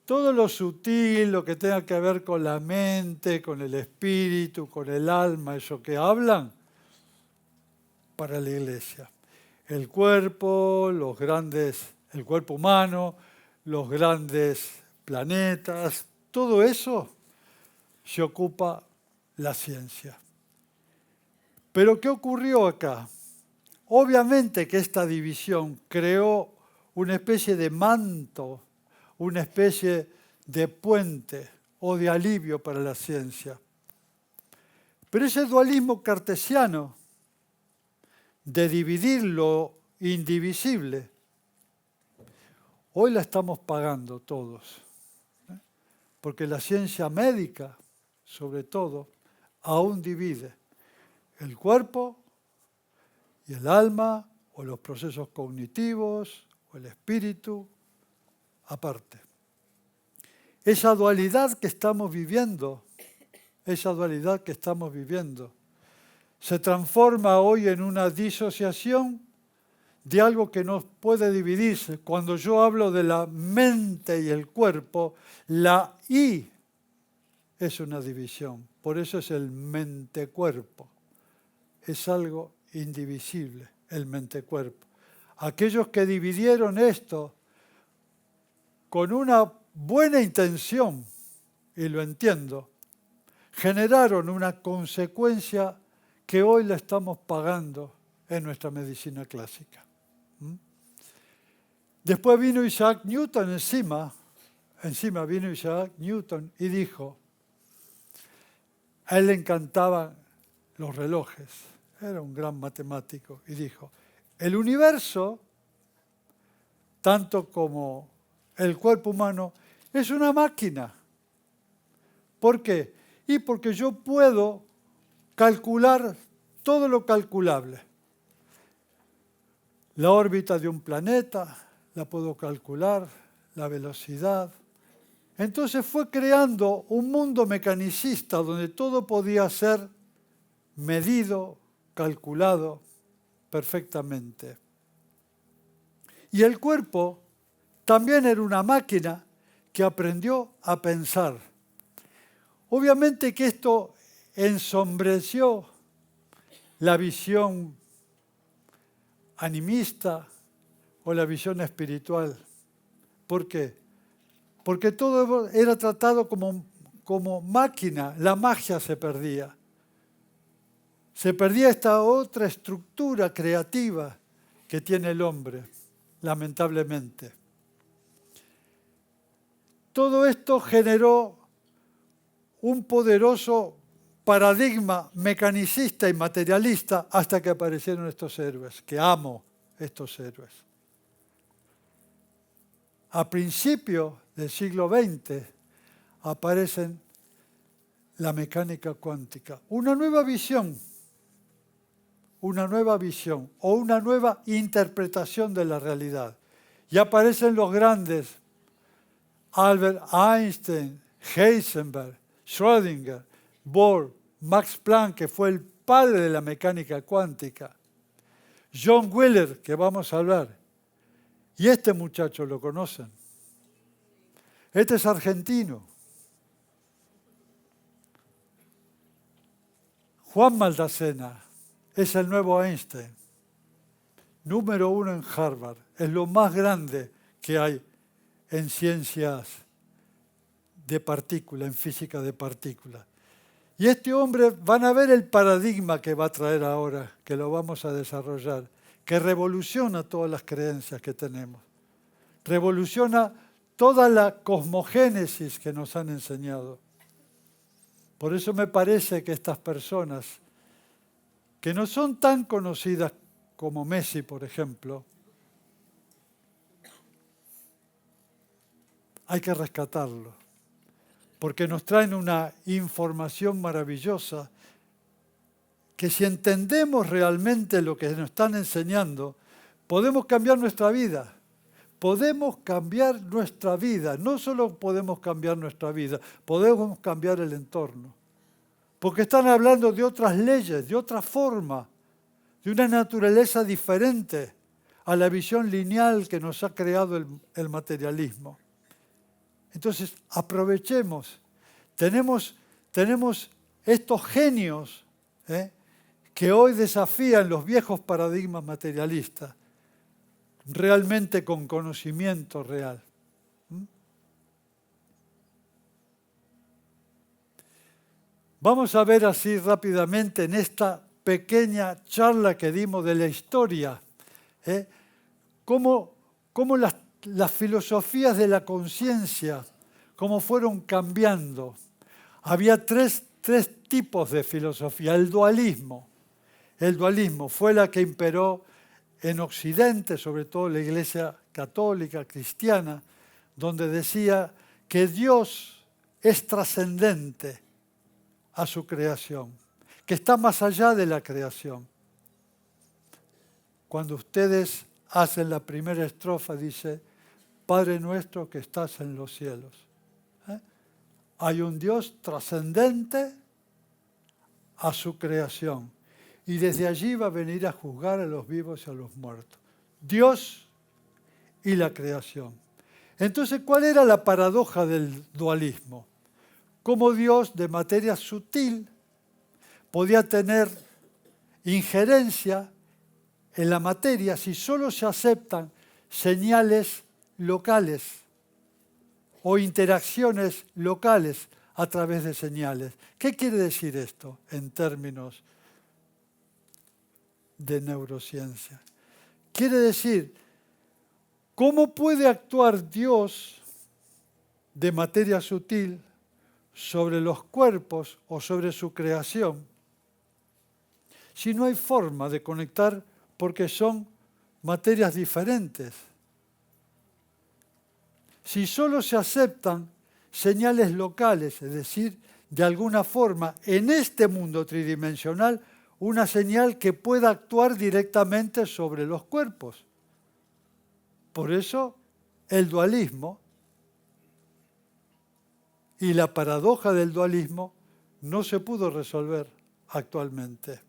Todo lo sutil, lo que tenga que ver con la mente, con el espíritu, con el alma, eso que hablan, para la iglesia. El cuerpo, el cuerpo humano, los grandes planetas, todo eso se ocupa la ciencia. Pero ¿qué ocurrió acá? Obviamente que esta división creó una especie de manto, una especie de puente o de alivio para la ciencia. Pero ese dualismo cartesiano de dividir lo indivisible, hoy la estamos pagando todos, porque la ciencia médica, sobre todo, aún divide el cuerpo y el alma, o los procesos cognitivos, o el espíritu, aparte. Esa dualidad que estamos viviendo, se transforma hoy en una disociación de algo que no puede dividirse. Cuando yo hablo de la mente y el cuerpo, la I es una división. Por eso es el mente-cuerpo. Es algo indivisible, el mente-cuerpo. Aquellos que dividieron esto con una buena intención, y lo entiendo, generaron una consecuencia que hoy la estamos pagando en nuestra medicina clásica. Después vino Isaac Newton encima vino Isaac Newton y dijo, a él le encantaban los relojes, era un gran matemático, y dijo, el universo, tanto como el cuerpo humano, es una máquina. ¿Por qué? Y porque yo puedo calcular todo lo calculable. La órbita de un planeta la puedo calcular, la velocidad. Entonces fue creando un mundo mecanicista donde todo podía ser medido, calculado perfectamente. Y el cuerpo también era una máquina que aprendió a pensar. Obviamente que esto ensombreció la visión animista o la visión espiritual. ¿Por qué? Porque todo era tratado como máquina, la magia se perdía. Se perdía esta otra estructura creativa que tiene el hombre, lamentablemente. Todo esto generó un poderoso paradigma mecanicista y materialista hasta que aparecieron estos héroes, que amo estos héroes. A principios del siglo XX aparecen la mecánica cuántica, una nueva visión o una nueva interpretación de la realidad. Y aparecen los grandes Albert Einstein, Heisenberg, Schrödinger, Bohr, Max Planck, que fue el padre de la mecánica cuántica, John Wheeler, que vamos a hablar. Y este muchacho lo conocen. Este es argentino. Juan Maldacena es el nuevo Einstein. Número 1 en Harvard. Es lo más grande que hay en ciencias de partículas, en física de partículas. Y este hombre, van a ver el paradigma que va a traer ahora, que lo vamos a desarrollar, que revoluciona todas las creencias que tenemos. Revoluciona toda la cosmogénesis que nos han enseñado. Por eso me parece que estas personas, que no son tan conocidas como Messi, por ejemplo, hay que rescatarlo, porque nos traen una información maravillosa que si entendemos realmente lo que nos están enseñando, podemos cambiar nuestra vida. Podemos cambiar nuestra vida. No solo podemos cambiar nuestra vida, podemos cambiar el entorno. Porque están hablando de otras leyes, de otra forma, de una naturaleza diferente a la visión lineal que nos ha creado el materialismo. Entonces, aprovechemos. Tenemos estos genios que hoy desafían los viejos paradigmas materialistas, realmente con conocimiento real. Vamos a ver así rápidamente en esta pequeña charla que dimos de la historia, cómo las filosofías de la conciencia, cómo fueron cambiando. Había tres tipos de filosofía. El dualismo fue la que imperó en Occidente, sobre todo la Iglesia católica, cristiana, donde decía que Dios es trascendente a su creación, que está más allá de la creación. Cuando ustedes hacen la primera estrofa, dice, Padre nuestro que estás en los cielos. Hay un Dios trascendente a su creación. Y desde allí va a venir a juzgar a los vivos y a los muertos. Dios y la creación. Entonces, ¿cuál era la paradoja del dualismo? Cómo Dios, de materia sutil, podía tener injerencia en la materia si solo se aceptan señales locales o interacciones locales a través de señales. ¿Qué quiere decir esto en términos de neurociencia? Quiere decir, ¿cómo puede actuar Dios de materia sutil sobre los cuerpos o sobre su creación si no hay forma de conectar porque son materias diferentes? Si solo se aceptan señales locales, es decir, de alguna forma, en este mundo tridimensional, una señal que pueda actuar directamente sobre los cuerpos. Por eso, el dualismo y la paradoja del dualismo no se pudo resolver actualmente.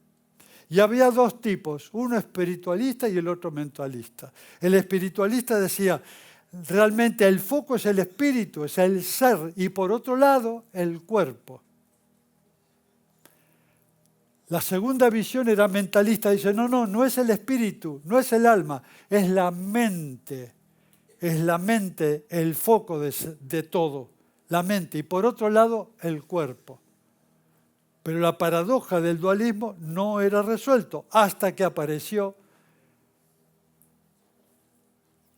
Y había dos tipos, uno espiritualista y el otro mentalista. El espiritualista decía, realmente el foco es el espíritu, es el ser, y por otro lado, el cuerpo. La segunda visión era mentalista, dice, no es el espíritu, no es el alma, es la mente el foco de todo, la mente, y por otro lado, el cuerpo. Pero la paradoja del dualismo no era resuelto hasta que apareció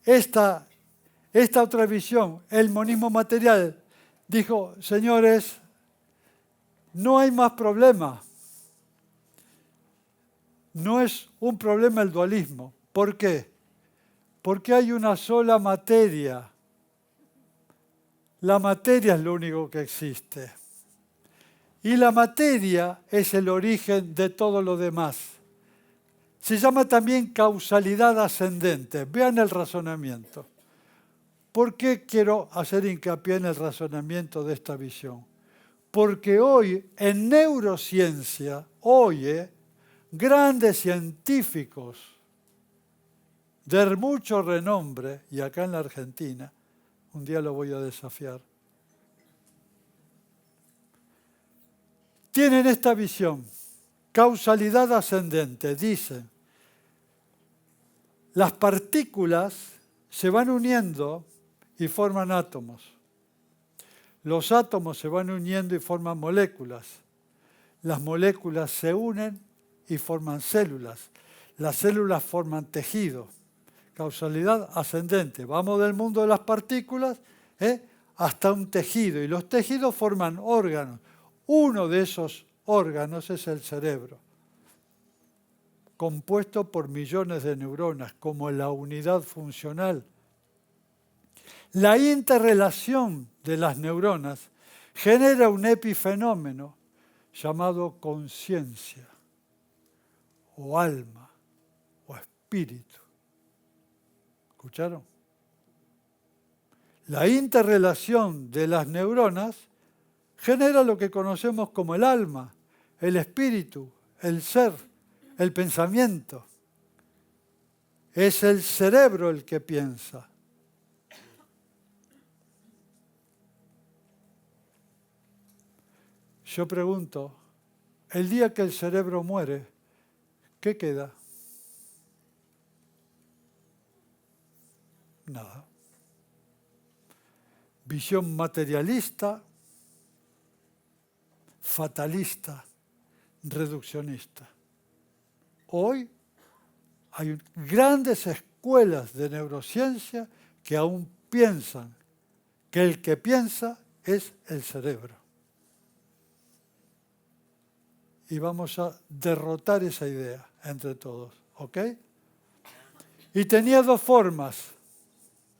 esta otra visión, el monismo material. Dijo, señores, no hay más problema. No es un problema el dualismo. ¿Por qué? Porque hay una sola materia. La materia es lo único que existe. Y la materia es el origen de todo lo demás. Se llama también causalidad ascendente. Vean el razonamiento. ¿Por qué quiero hacer hincapié en el razonamiento de esta visión? Porque hoy en neurociencia, grandes científicos de mucho renombre, y acá en la Argentina, un día lo voy a desafiar, tienen esta visión, causalidad ascendente, dicen, las partículas se van uniendo y forman átomos. Los átomos se van uniendo y forman moléculas. Las moléculas se unen y forman células. Las células forman tejido. Causalidad ascendente. Vamos del mundo de las partículas hasta un tejido. Y los tejidos forman órganos. Uno de esos órganos es el cerebro, compuesto por millones de neuronas, como la unidad funcional. La interrelación de las neuronas genera un epifenómeno llamado conciencia, o alma, o espíritu. ¿Escucharon? La interrelación de las neuronas genera lo que conocemos como el alma, el espíritu, el ser, el pensamiento. Es el cerebro el que piensa. Yo pregunto, el día que el cerebro muere, ¿qué queda? Nada. Visión materialista, fatalista, reduccionista. Hoy hay grandes escuelas de neurociencia que aún piensan que el que piensa es el cerebro. Y vamos a derrotar esa idea entre todos, ¿ok? Y tenía dos formas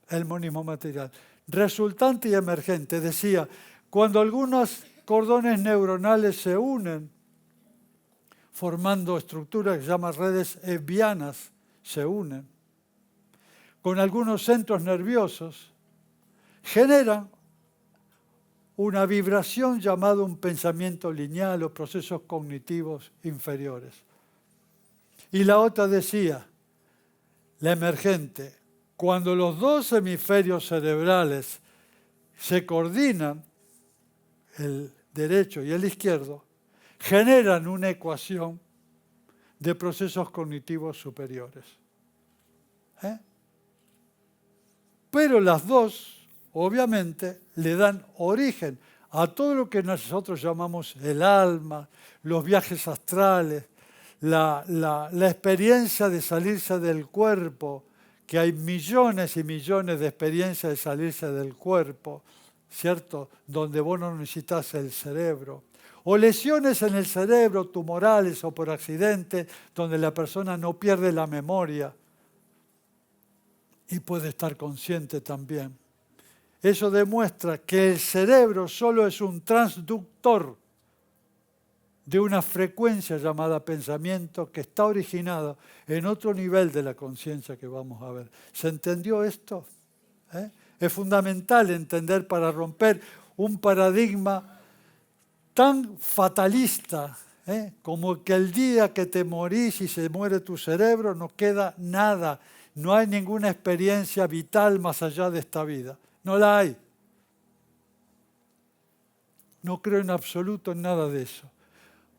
el monismo material, resultante y emergente. Decía, cuando algunos cordones neuronales se unen, formando estructuras que se llaman redes hebbianas, se unen, con algunos centros nerviosos, generan una vibración llamada un pensamiento lineal o procesos cognitivos inferiores. Y la otra decía, la emergente, cuando los dos hemisferios cerebrales se coordinan, el derecho y el izquierdo, generan una ecuación de procesos cognitivos superiores. Pero las dos, obviamente, le dan origen a todo lo que nosotros llamamos el alma, los viajes astrales, la experiencia de salirse del cuerpo, que hay millones y millones de experiencias de salirse del cuerpo, ¿cierto? Donde vos no necesitas el cerebro. O lesiones en el cerebro, tumorales o por accidente, donde la persona no pierde la memoria y puede estar consciente también. Eso demuestra que el cerebro solo es un transductor de una frecuencia llamada pensamiento que está originada en otro nivel de la conciencia que vamos a ver. ¿Se entendió esto? Es fundamental entender para romper un paradigma tan fatalista, como que el día que te morís y se muere tu cerebro no queda nada, no hay ninguna experiencia vital más allá de esta vida. No la hay. No creo en absoluto en nada de eso.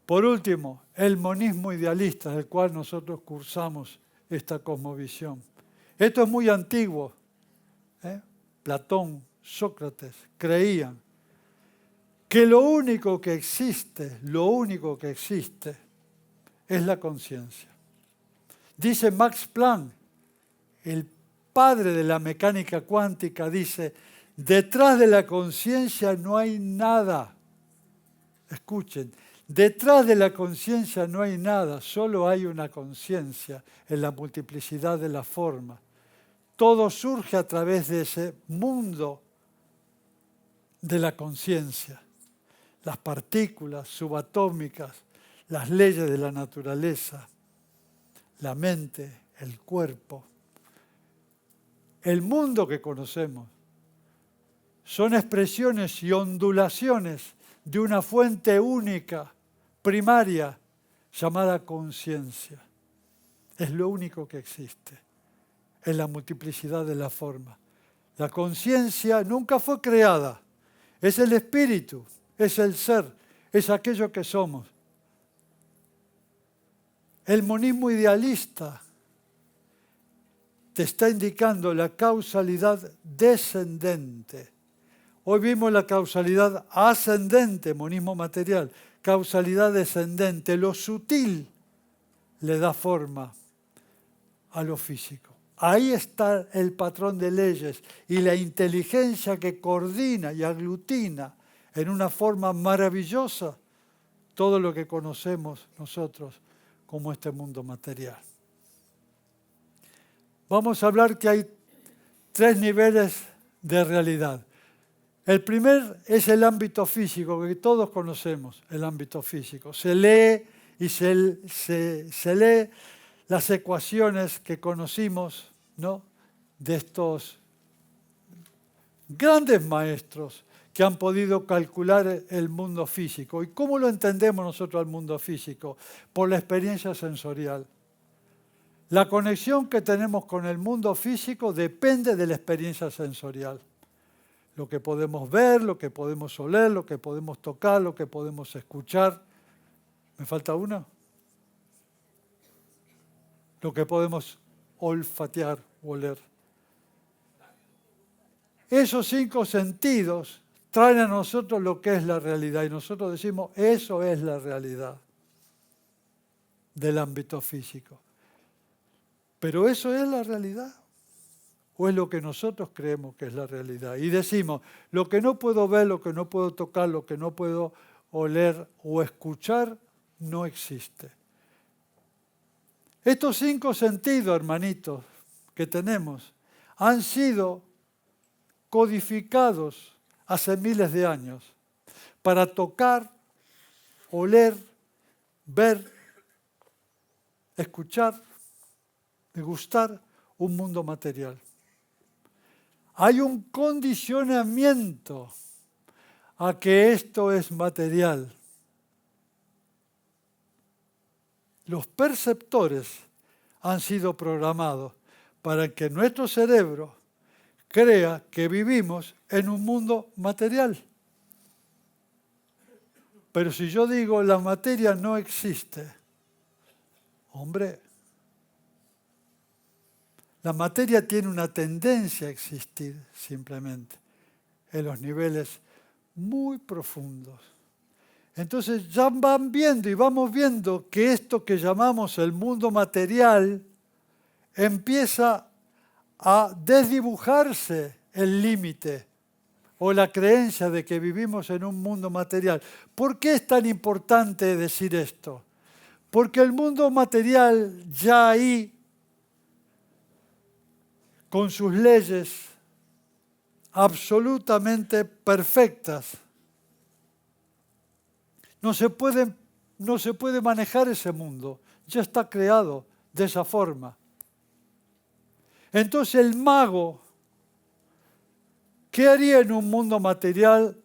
Por último, el monismo idealista, del cual nosotros cursamos esta cosmovisión. Esto es muy antiguo. Platón, Sócrates creían que lo único que existe es la conciencia. Dice Max Planck, el padre de la mecánica cuántica, dice, detrás de la conciencia no hay nada. Escuchen, detrás de la conciencia no hay nada, solo hay una conciencia en la multiplicidad de las formas. Todo surge a través de ese mundo de la conciencia. Las partículas subatómicas, las leyes de la naturaleza, la mente, el cuerpo. El mundo que conocemos son expresiones y ondulaciones de una fuente única, primaria, llamada conciencia. Es lo único que existe en la multiplicidad de la forma. La conciencia nunca fue creada. Es el espíritu, es el ser, es aquello que somos. El monismo idealista te está indicando la causalidad descendente. Hoy vimos la causalidad ascendente, monismo material, causalidad descendente. Lo sutil le da forma a lo físico. Ahí está el patrón de leyes y la inteligencia que coordina y aglutina en una forma maravillosa todo lo que conocemos nosotros como este mundo material. Vamos a hablar que hay 3 niveles de realidad. El primer es el ámbito físico, que todos conocemos, el ámbito físico. Se lee y se lee las ecuaciones que conocimos, ¿no?, de estos grandes maestros que han podido calcular el mundo físico. ¿Y cómo lo entendemos nosotros al mundo físico? Por la experiencia sensorial. La conexión que tenemos con el mundo físico depende de la experiencia sensorial. Lo que podemos ver, lo que podemos oler, lo que podemos tocar, lo que podemos escuchar. ¿Me falta una? Lo que podemos olfatear o oler. Esos 5 sentidos traen a nosotros lo que es la realidad y nosotros decimos, eso es la realidad del ámbito físico. ¿Pero eso es la realidad? ¿O es lo que nosotros creemos que es la realidad? Y decimos, lo que no puedo ver, lo que no puedo tocar, lo que no puedo oler o escuchar, no existe. Estos 5 sentidos, hermanitos, que tenemos, han sido codificados hace miles de años para tocar, oler, ver, escuchar, degustar un mundo material. Hay un condicionamiento a que esto es material. Los perceptores han sido programados para que nuestro cerebro crea que vivimos en un mundo material. Pero si yo digo la materia no existe, hombre, la materia tiene una tendencia a existir simplemente en los niveles muy profundos. Entonces ya van viendo y vamos viendo que esto que llamamos el mundo material empieza a desdibujarse el límite o la creencia de que vivimos en un mundo material. ¿Por qué es tan importante decir esto? Porque el mundo material ya ahí, con sus leyes absolutamente perfectas, no se puede manejar ese mundo, ya está creado de esa forma. Entonces el mago, ¿qué haría en un mundo material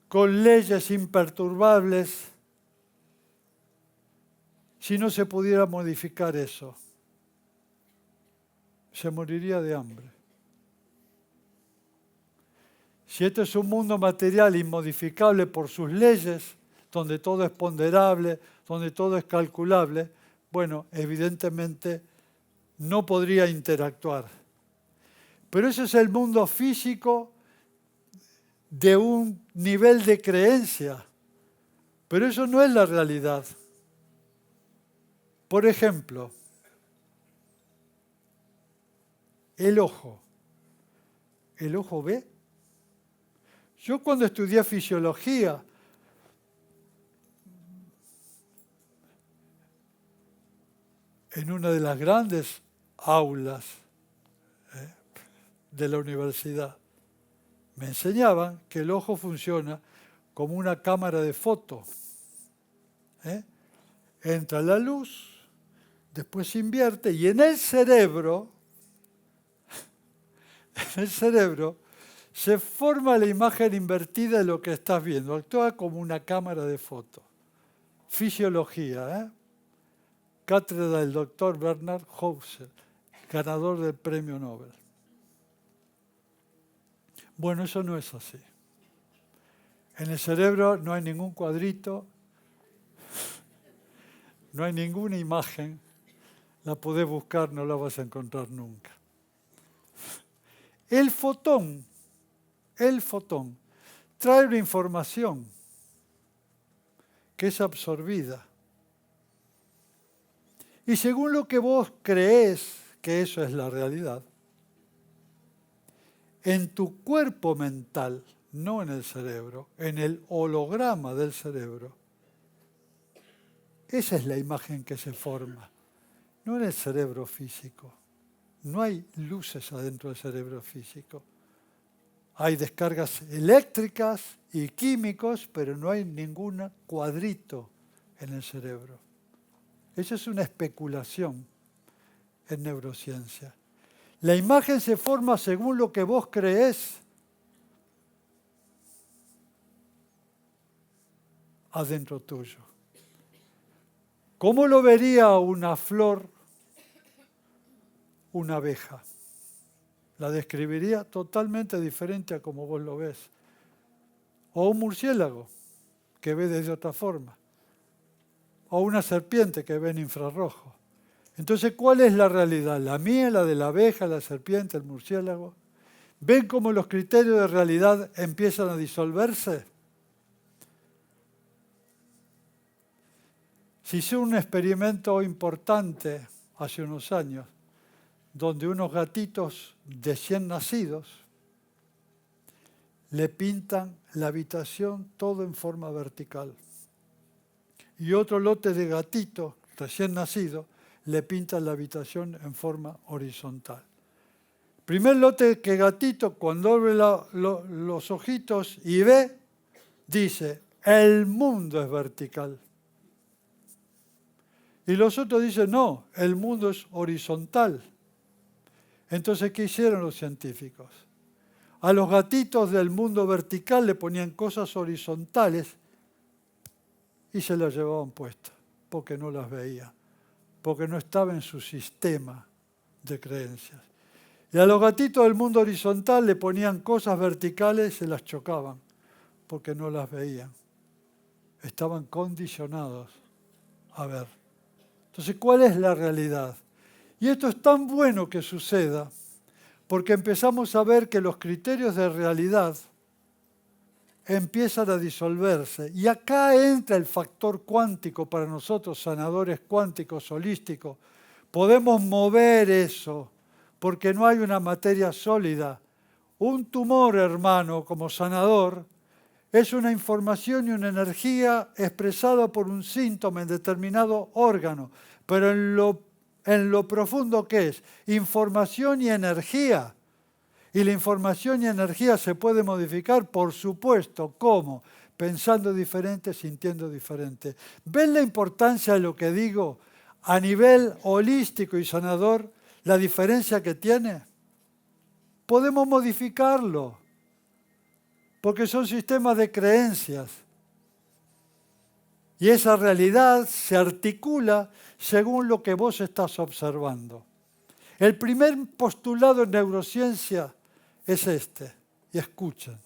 con leyes imperturbables si no se pudiera modificar eso? Se moriría de hambre. Si este es un mundo material inmodificable por sus leyes, donde todo es ponderable, donde todo es calculable, bueno, evidentemente no podría interactuar. Pero ese es el mundo físico de un nivel de creencia. Pero eso no es la realidad. Por ejemplo, el ojo. ¿El ojo ve? Yo cuando estudié fisiología, en una de las grandes aulas de la universidad, me enseñaban que el ojo funciona como una cámara de foto. Entra la luz, después se invierte y en el cerebro se forma la imagen invertida de lo que estás viendo. Actúa como una cámara de fotos. Fisiología, ¿eh? Cátedra del doctor Bernard Houser, ganador del premio Nobel. Bueno, eso no es así. En el cerebro no hay ningún cuadrito, no hay ninguna imagen. La podés buscar, no la vas a encontrar nunca. El fotón trae una información que es absorbida. Y según lo que vos creés que eso es la realidad, en tu cuerpo mental, no en el cerebro, en el holograma del cerebro, esa es la imagen que se forma, no en el cerebro físico. No hay luces adentro del cerebro físico. Hay descargas eléctricas y químicos, pero no hay ningún cuadrito en el cerebro. Eso es una especulación en neurociencia. La imagen se forma según lo que vos creés adentro tuyo. ¿Cómo lo vería una flor, una abeja? La describiría totalmente diferente a como vos lo ves. O un murciélago, que ve de otra forma. O una serpiente que ve en infrarrojo. Entonces, ¿cuál es la realidad? ¿La mía, la de la abeja, la serpiente, el murciélago? ¿Ven cómo los criterios de realidad empiezan a disolverse? Se hizo un experimento importante hace unos años, donde unos gatitos de 100 nacidos le pintan la habitación todo en forma vertical. Y otro lote de gatitos recién nacidos le pintan la habitación en forma horizontal. Primer lote que gatito, cuando abre los ojitos y ve, dice, el mundo es vertical. Y los otros dicen, no, el mundo es horizontal. Entonces, ¿qué hicieron los científicos? A los gatitos del mundo vertical le ponían cosas horizontales y se las llevaban puestas, porque no las veían, porque no estaba en su sistema de creencias. Y a los gatitos del mundo horizontal le ponían cosas verticales y se las chocaban, porque no las veían. Estaban condicionados a ver. Entonces, ¿cuál es la realidad? Y esto es tan bueno que suceda, porque empezamos a ver que los criterios de realidad empiezan a disolverse. Y acá entra el factor cuántico para nosotros, sanadores cuánticos, holísticos. Podemos mover eso, porque no hay una materia sólida. Un tumor, hermano, como sanador, es una información y una energía expresada por un síntoma en determinado órgano, pero en lo profundo que es información y energía. Y la información y energía se puede modificar, por supuesto. ¿Cómo? Pensando diferente, sintiendo diferente. ¿Ven la importancia de lo que digo a nivel holístico y sanador? ¿La diferencia que tiene? Podemos modificarlo, porque son sistemas de creencias. Y esa realidad se articula según lo que vos estás observando. El primer postulado en neurociencia es este, y escuchen.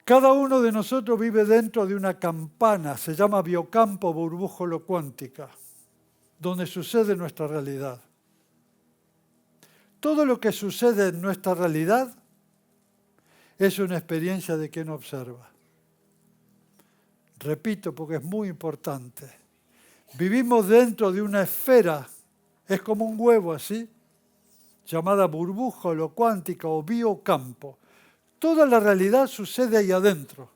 Cada uno de nosotros vive dentro de una campana, se llama biocampo burbuja holocuántica, donde sucede nuestra realidad. Todo lo que sucede en nuestra realidad es una experiencia de quien observa. Repito, porque es muy importante. Vivimos dentro de una esfera, es como un huevo así, llamada burbuja holocuántica o biocampo. Toda la realidad sucede ahí adentro.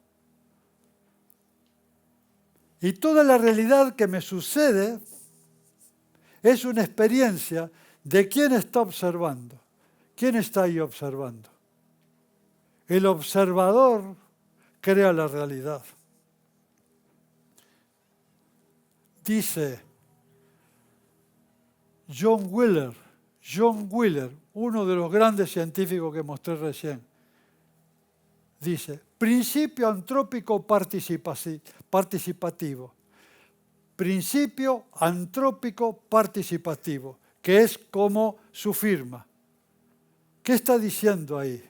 Y toda la realidad que me sucede es una experiencia de quién está observando. ¿Quién está ahí observando? El observador crea la realidad. Dice John Wheeler, uno de los grandes científicos que mostré recién. Dice, principio antrópico participativo. Principio antrópico participativo, que es como su firma. ¿Qué está diciendo ahí?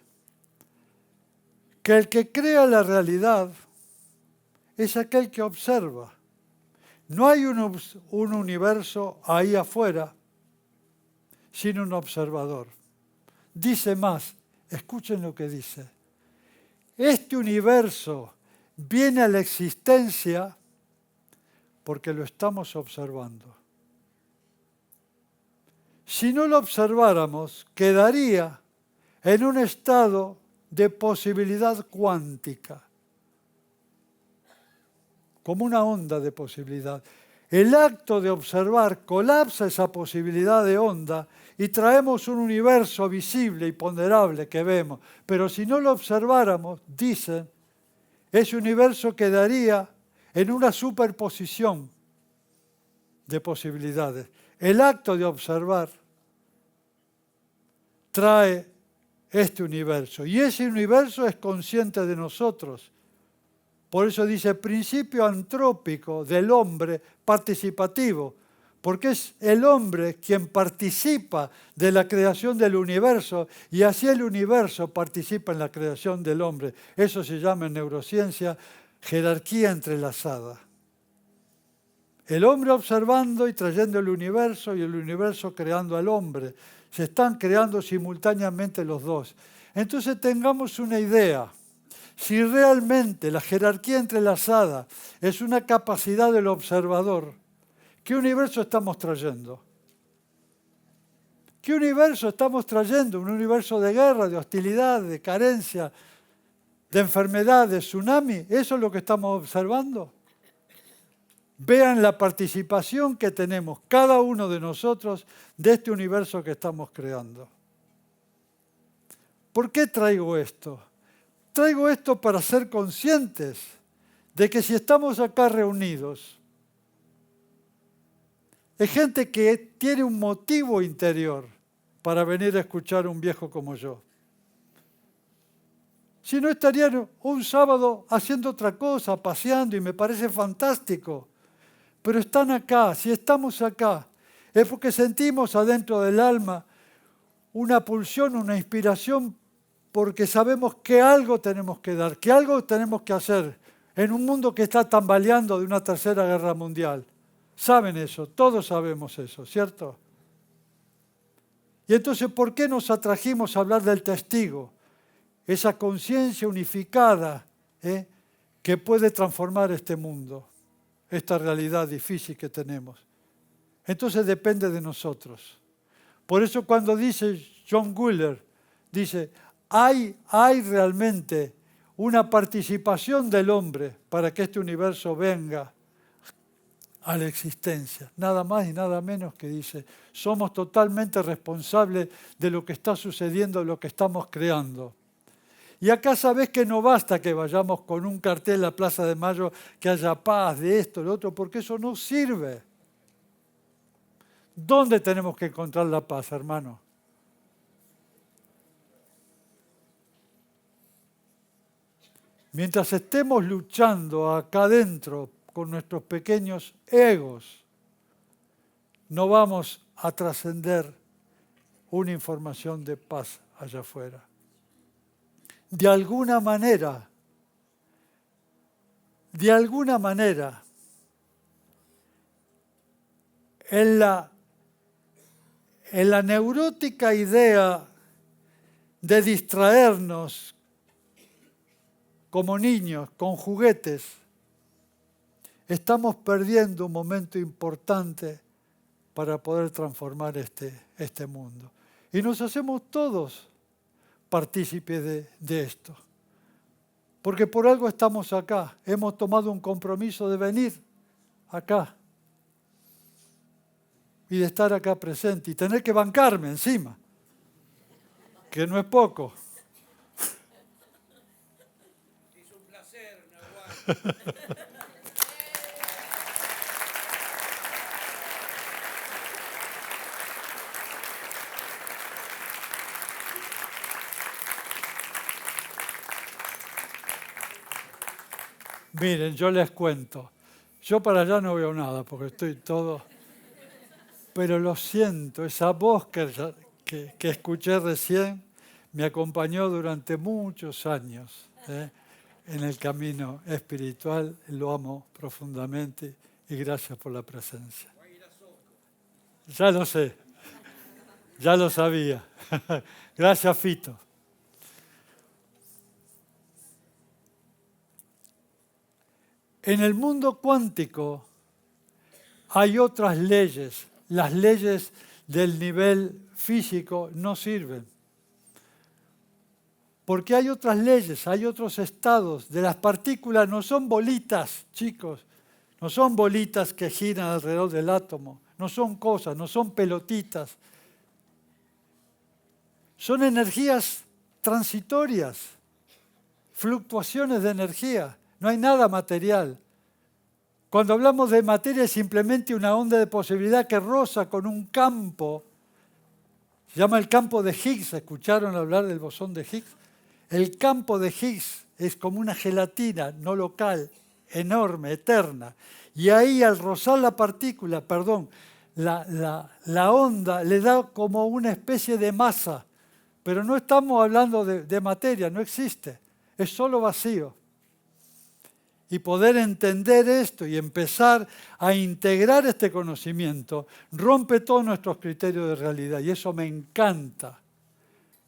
Que el que crea la realidad es aquel que observa. No hay un universo ahí afuera sin un observador. Dice más, escuchen lo que dice. Este universo viene a la existencia porque lo estamos observando. Si no lo observáramos, quedaría en un estado de posibilidad cuántica, como una onda de posibilidad. El acto de observar colapsa esa posibilidad de onda y traemos un universo visible y ponderable que vemos. Pero si no lo observáramos, dicen, ese universo quedaría en una superposición de posibilidades. El acto de observar trae este universo y ese universo es consciente de nosotros. Por eso dice principio antrópico del hombre participativo, porque es el hombre quien participa de la creación del universo y así el universo participa en la creación del hombre. Eso se llama en neurociencia jerarquía entrelazada. El hombre observando y trayendo el universo y el universo creando al hombre. Se están creando simultáneamente los dos. Entonces tengamos una idea. Si realmente la jerarquía entrelazada es una capacidad del observador, ¿qué universo estamos trayendo? ¿Qué universo estamos trayendo? ¿Un universo de guerra, de hostilidad, de carencia, de enfermedad, de tsunami? ¿Eso es lo que estamos observando? Vean la participación que tenemos cada uno de nosotros de este universo que estamos creando. ¿Por qué traigo esto? Traigo esto para ser conscientes de que si estamos acá reunidos, es gente que tiene un motivo interior para venir a escuchar a un viejo como yo. Si no, estarían un sábado haciendo otra cosa, paseando, y me parece fantástico. Pero están acá, si estamos acá, es porque sentimos adentro del alma una pulsión, una inspiración, porque sabemos que algo tenemos que dar, que algo tenemos que hacer en un mundo que está tambaleando de una tercera guerra mundial. Saben eso, todos sabemos eso, ¿cierto? Y entonces, ¿por qué nos atrajimos a hablar del testigo? Esa conciencia unificada que puede transformar este mundo, esta realidad difícil que tenemos. Entonces depende de nosotros. Por eso cuando dice John Wheeler, dice, hay realmente una participación del hombre para que este universo venga a la existencia. Nada más y nada menos que dice, somos totalmente responsables de lo que está sucediendo, de lo que estamos creando. Y acá sabés que no basta que vayamos con un cartel a la Plaza de Mayo, que haya paz, de esto, de lo otro, porque eso no sirve. ¿Dónde tenemos que encontrar la paz, hermano? Mientras estemos luchando acá adentro con nuestros pequeños egos, no vamos a trascender una información de paz allá afuera. De alguna manera, en la neurótica idea de distraernos como niños con juguetes, estamos perdiendo un momento importante para poder transformar este mundo. Y nos hacemos todos partícipes de esto. Porque por algo estamos acá. Hemos tomado un compromiso de venir acá. Y de estar acá presente. Y tener que bancarme encima. Que no es poco. Es un placer, Nahual. Miren, yo les cuento. Yo para allá no veo nada porque estoy todo... Pero lo siento, esa voz que escuché recién me acompañó durante muchos años en el camino espiritual. Lo amo profundamente y gracias por la presencia. Ya lo sé, ya lo sabía. Gracias, Fito. En el mundo cuántico hay otras leyes. Las leyes del nivel físico no sirven. Porque hay otras leyes, hay otros estados de las partículas. No son bolitas, chicos. No son bolitas que giran alrededor del átomo. No son cosas, no son pelotitas. Son energías transitorias, fluctuaciones de energía. No hay nada material. Cuando hablamos de materia es simplemente una onda de posibilidad que roza con un campo. Se llama el campo de Higgs. ¿Escucharon hablar del bosón de Higgs? El campo de Higgs es como una gelatina no local, enorme, eterna. Y ahí al rozar la partícula, la onda le da como una especie de masa. Pero no estamos hablando de materia, no existe. Es solo vacío. Y poder entender esto y empezar a integrar este conocimiento rompe todos nuestros criterios de realidad. Y eso me encanta.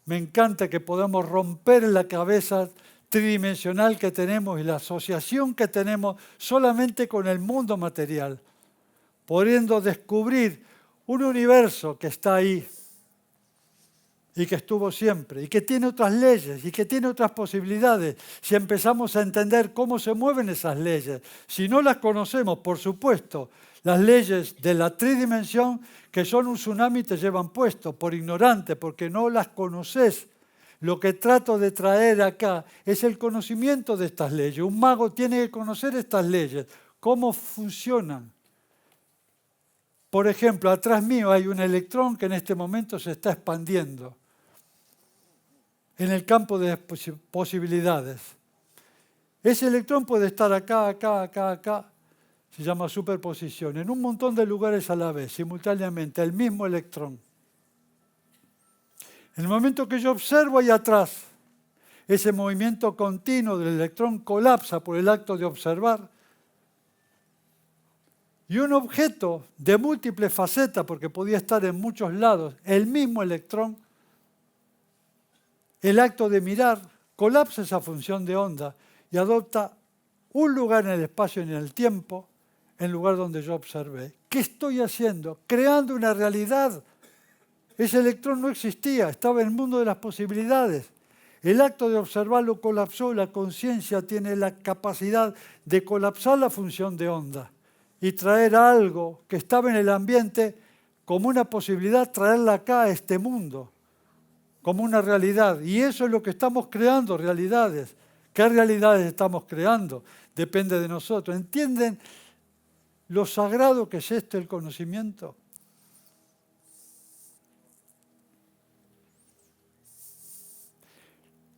Me encanta que podamos romper la cabeza tridimensional que tenemos y la asociación que tenemos solamente con el mundo material, pudiendo descubrir un universo que está ahí y que estuvo siempre, y que tiene otras leyes, y que tiene otras posibilidades, si empezamos a entender cómo se mueven esas leyes. Si no las conocemos, por supuesto, las leyes de la tridimensión, que son un tsunami, te llevan puesto, por ignorante, porque no las conoces. Lo que trato de traer acá es el conocimiento de estas leyes. Un mago tiene que conocer estas leyes, cómo funcionan. Por ejemplo, atrás mío hay un electrón que en este momento se está expandiendo en el campo de posibilidades. Ese electrón puede estar acá, acá, acá, acá. Se llama superposición. En un montón de lugares a la vez, simultáneamente, el mismo electrón. En el momento que yo observo ahí atrás, ese movimiento continuo del electrón colapsa por el acto de observar. Y un objeto de múltiples facetas, porque podía estar en muchos lados, el mismo electrón, el acto de mirar, colapsa esa función de onda y adopta un lugar en el espacio y en el tiempo, en el lugar donde yo observé. ¿Qué estoy haciendo? Creando una realidad. Ese electrón no existía, estaba en el mundo de las posibilidades. El acto de observarlo colapsó, la conciencia tiene la capacidad de colapsar la función de onda y traer algo que estaba en el ambiente como una posibilidad, traerla acá a este mundo, como una realidad. Y eso es lo que estamos creando, realidades. ¿Qué realidades estamos creando? Depende de nosotros. ¿Entienden lo sagrado que es esto, el conocimiento?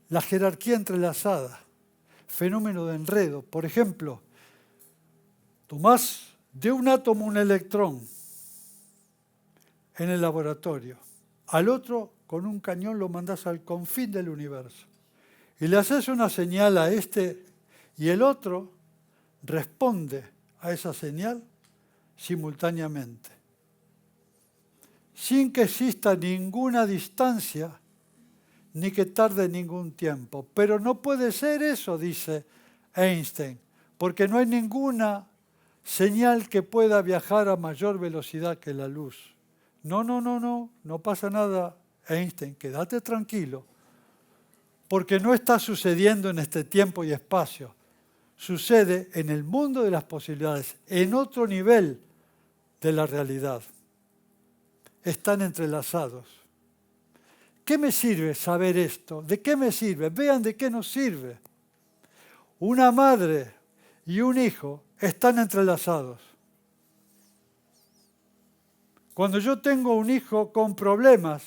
La jerarquía entrelazada, fenómeno de enredo. Por ejemplo, tomás de un átomo un electrón en el laboratorio, al otro con un cañón lo mandás al confín del universo y le haces una señal a este y el otro responde a esa señal simultáneamente, sin que exista ninguna distancia ni que tarde ningún tiempo. Pero no puede ser eso, dice Einstein, porque no hay ninguna señal que pueda viajar a mayor velocidad que la luz. No pasa nada, Einstein, quédate tranquilo, porque no está sucediendo en este tiempo y espacio. Sucede en el mundo de las posibilidades, en otro nivel de la realidad. Están entrelazados. ¿Qué me sirve saber esto? ¿De qué me sirve? Vean de qué nos sirve. Una madre y un hijo están entrelazados. Cuando yo tengo un hijo con problemas,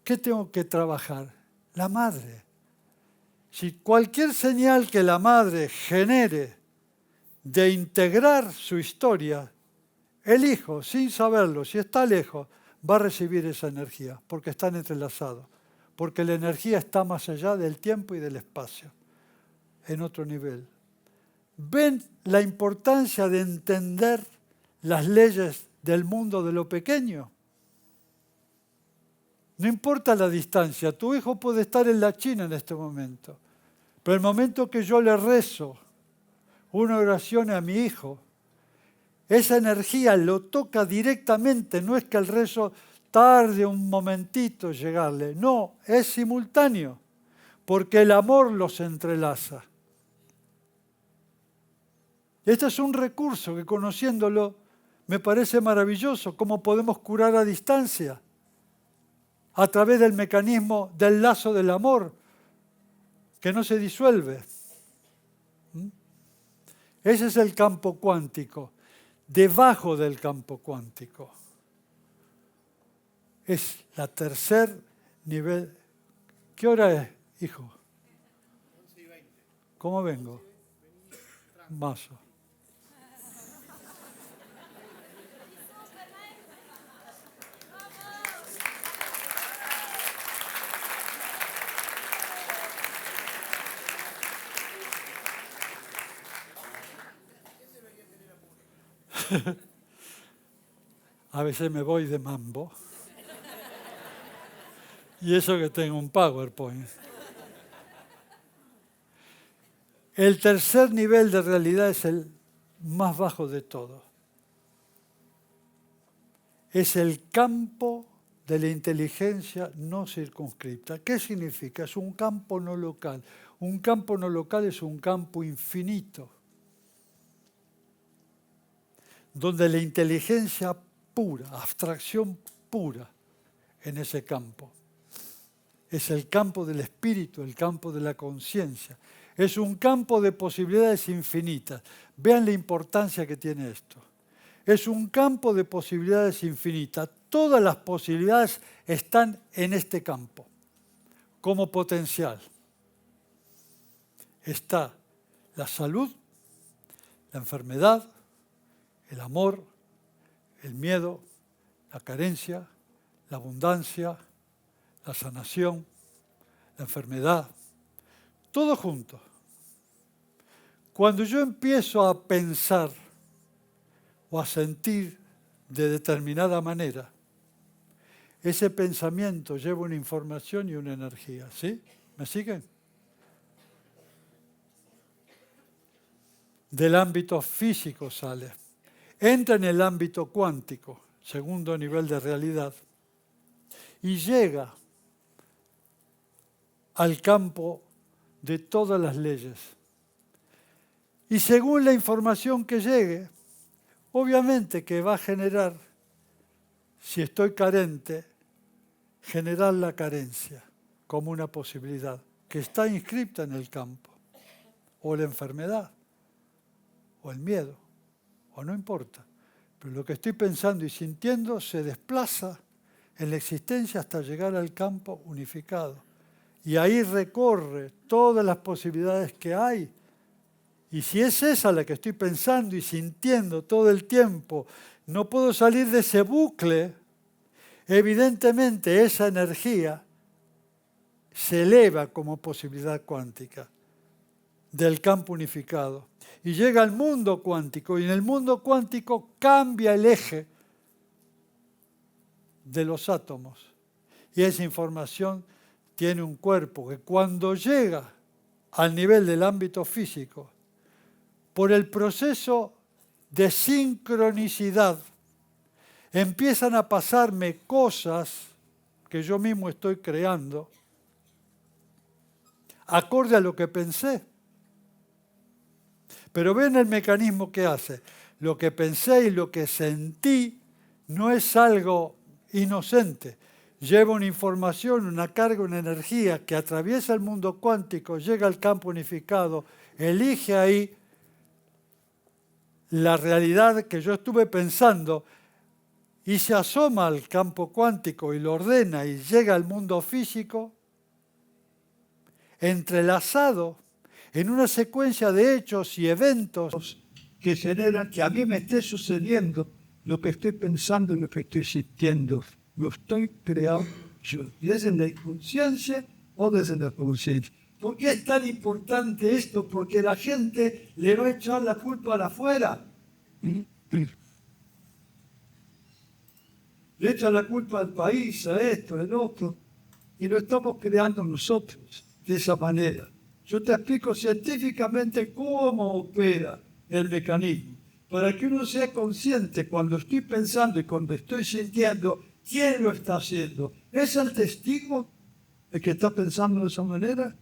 ¿qué tengo que trabajar? La madre. Si cualquier señal que la madre genere de integrar su historia, el hijo, sin saberlo, si está lejos, va a recibir esa energía, porque están entrelazados, porque la energía está más allá del tiempo y del espacio, en otro nivel. ¿Ven la importancia de entender las leyes del mundo de lo pequeño? No importa la distancia, tu hijo puede estar en la China en este momento, pero el momento que yo le rezo una oración a mi hijo, esa energía lo toca directamente, no es que el rezo tarde un momentito en llegarle, no, es simultáneo, porque el amor los entrelaza. Este es un recurso que conociéndolo me parece maravilloso, cómo podemos curar a distancia, a través del mecanismo del lazo del amor, que no se disuelve. Ese es el campo cuántico. Debajo del campo cuántico es la tercer nivel. ¿Qué hora es, hijo? 11:20. ¿Cómo vengo? Mazo. A veces me voy de mambo. Y eso que tengo un PowerPoint. El tercer nivel de realidad es el más bajo de todos. Es el campo de la inteligencia no circunscripta. ¿Qué significa? Es un campo no local. Un campo no local es un campo infinito, donde la inteligencia pura, abstracción pura en ese campo. Es el campo del espíritu, el campo de la conciencia. Es un campo de posibilidades infinitas. Vean la importancia que tiene esto. Es un campo de posibilidades infinitas. Todas las posibilidades están en este campo, como potencial. Está la salud, la enfermedad, el amor, el miedo, la carencia, la abundancia, la sanación, la enfermedad, todo junto. Cuando yo empiezo a pensar o a sentir de determinada manera, ese pensamiento lleva una información y una energía, ¿sí? ¿Me siguen? Del ámbito físico sale. Entra en el ámbito cuántico, segundo nivel de realidad, y llega al campo de todas las leyes. Y según la información que llegue, obviamente que va a generar, si estoy carente, generar la carencia como una posibilidad que está inscripta en el campo, o la enfermedad, o el miedo, o no importa. Pero lo que estoy pensando y sintiendo se desplaza en la existencia hasta llegar al campo unificado. Y ahí recorre todas las posibilidades que hay. Y si es esa la que estoy pensando y sintiendo todo el tiempo, no puedo salir de ese bucle, evidentemente esa energía se eleva como posibilidad cuántica del campo unificado. Y llega al mundo cuántico, y en el mundo cuántico cambia el eje de los átomos. Y esa información tiene un cuerpo que cuando llega al nivel del ámbito físico, por el proceso de sincronicidad, empiezan a pasarme cosas que yo mismo estoy creando, acorde a lo que pensé. Pero ven el mecanismo que hace. Lo que pensé y lo que sentí no es algo inocente. Lleva una información, una carga, una energía que atraviesa el mundo cuántico, llega al campo unificado, elige ahí la realidad que yo estuve pensando y se asoma al campo cuántico y lo ordena y llega al mundo físico. entrelazado en una secuencia de hechos y eventos que generan que a mí me esté sucediendo lo que estoy pensando y lo que estoy sintiendo. Lo estoy creando yo, desde la inconsciencia o desde la conciencia. ¿Por qué es tan importante esto? Porque la gente le va a echar la culpa a afuera. Le echa la culpa al país, a esto, al otro, y lo estamos creando nosotros de esa manera. Yo te explico científicamente cómo opera el mecanismo, para que uno sea consciente cuando estoy pensando y cuando estoy sintiendo, ¿quién lo está haciendo? ¿Es el testigo el que está pensando de esa manera?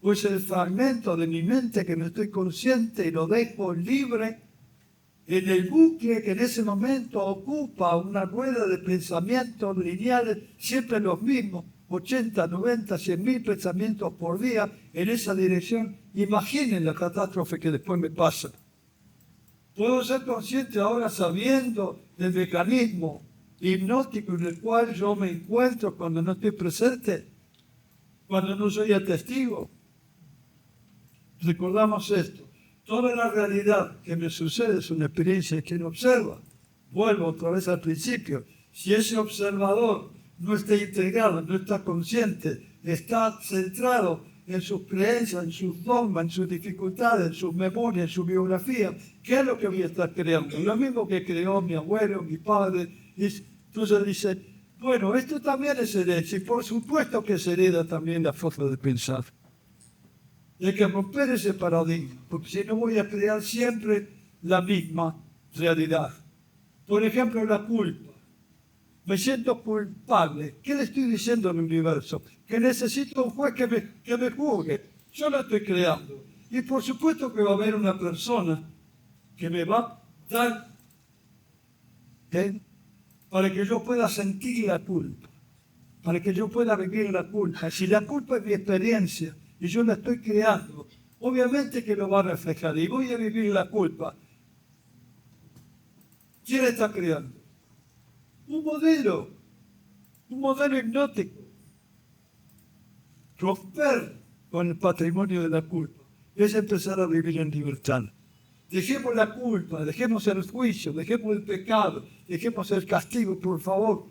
¿O es el fragmento de mi mente que no estoy consciente y lo dejo libre en el bucle que en ese momento ocupa una rueda de pensamientos lineales, siempre los mismos, 80, 90, 100.000 pensamientos por día en esa dirección? Imaginen la catástrofe que después me pasa. Puedo ser consciente ahora sabiendo del mecanismo hipnótico en el cual yo me encuentro cuando no estoy presente, cuando no soy el testigo. Recordamos esto. Toda la realidad que me sucede es una experiencia que no observa. Vuelvo otra vez al principio. Si ese observador no está integrado, no está consciente, está centrado en sus creencias, en sus dogmas, en sus dificultades, en sus memorias, en su biografía, ¿qué es lo que voy a estar creando? Lo mismo que creó mi abuelo, mi padre. Entonces dice, bueno, esto también es herencia, y por supuesto que se hereda también la forma de pensar. Y hay que romper ese paradigma, porque si no voy a crear siempre la misma realidad. Por ejemplo, la culpa. Me siento culpable. ¿Qué le estoy diciendo al universo? Que necesito un juez que me juzgue. Yo lo estoy creando. Y por supuesto que va a haber una persona que me va a dar para que yo pueda sentir la culpa, para que yo pueda vivir la culpa. Si la culpa es mi experiencia y yo la estoy creando, obviamente que lo va a reflejar y voy a vivir la culpa. ¿Quién está creando? Un modelo hipnótico. Romper con el patrimonio de la culpa es empezar a vivir en libertad. Dejemos la culpa, dejemos el juicio, dejemos el pecado, dejemos el castigo, por favor.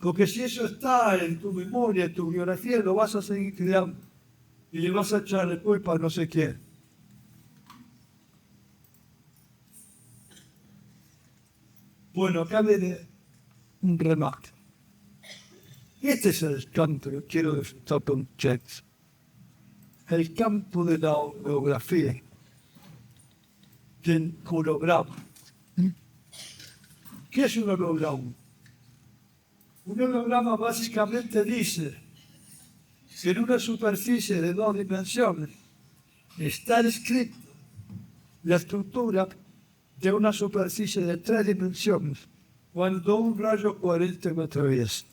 Porque si eso está en tu memoria, en tu biografía, lo vas a seguir creando. Y le vas a echar la culpa a no sé quién. Bueno, acá viene un remate. Este es el campo que quiero disfrutar con ustedes. El campo de la holografía, del holograma. ¿Qué es un holograma? Un holograma básicamente dice que en una superficie de 2 dimensiones está escrita la estructura de una superficie de 3 dimensiones cuando un rayo coherente me atraviesa.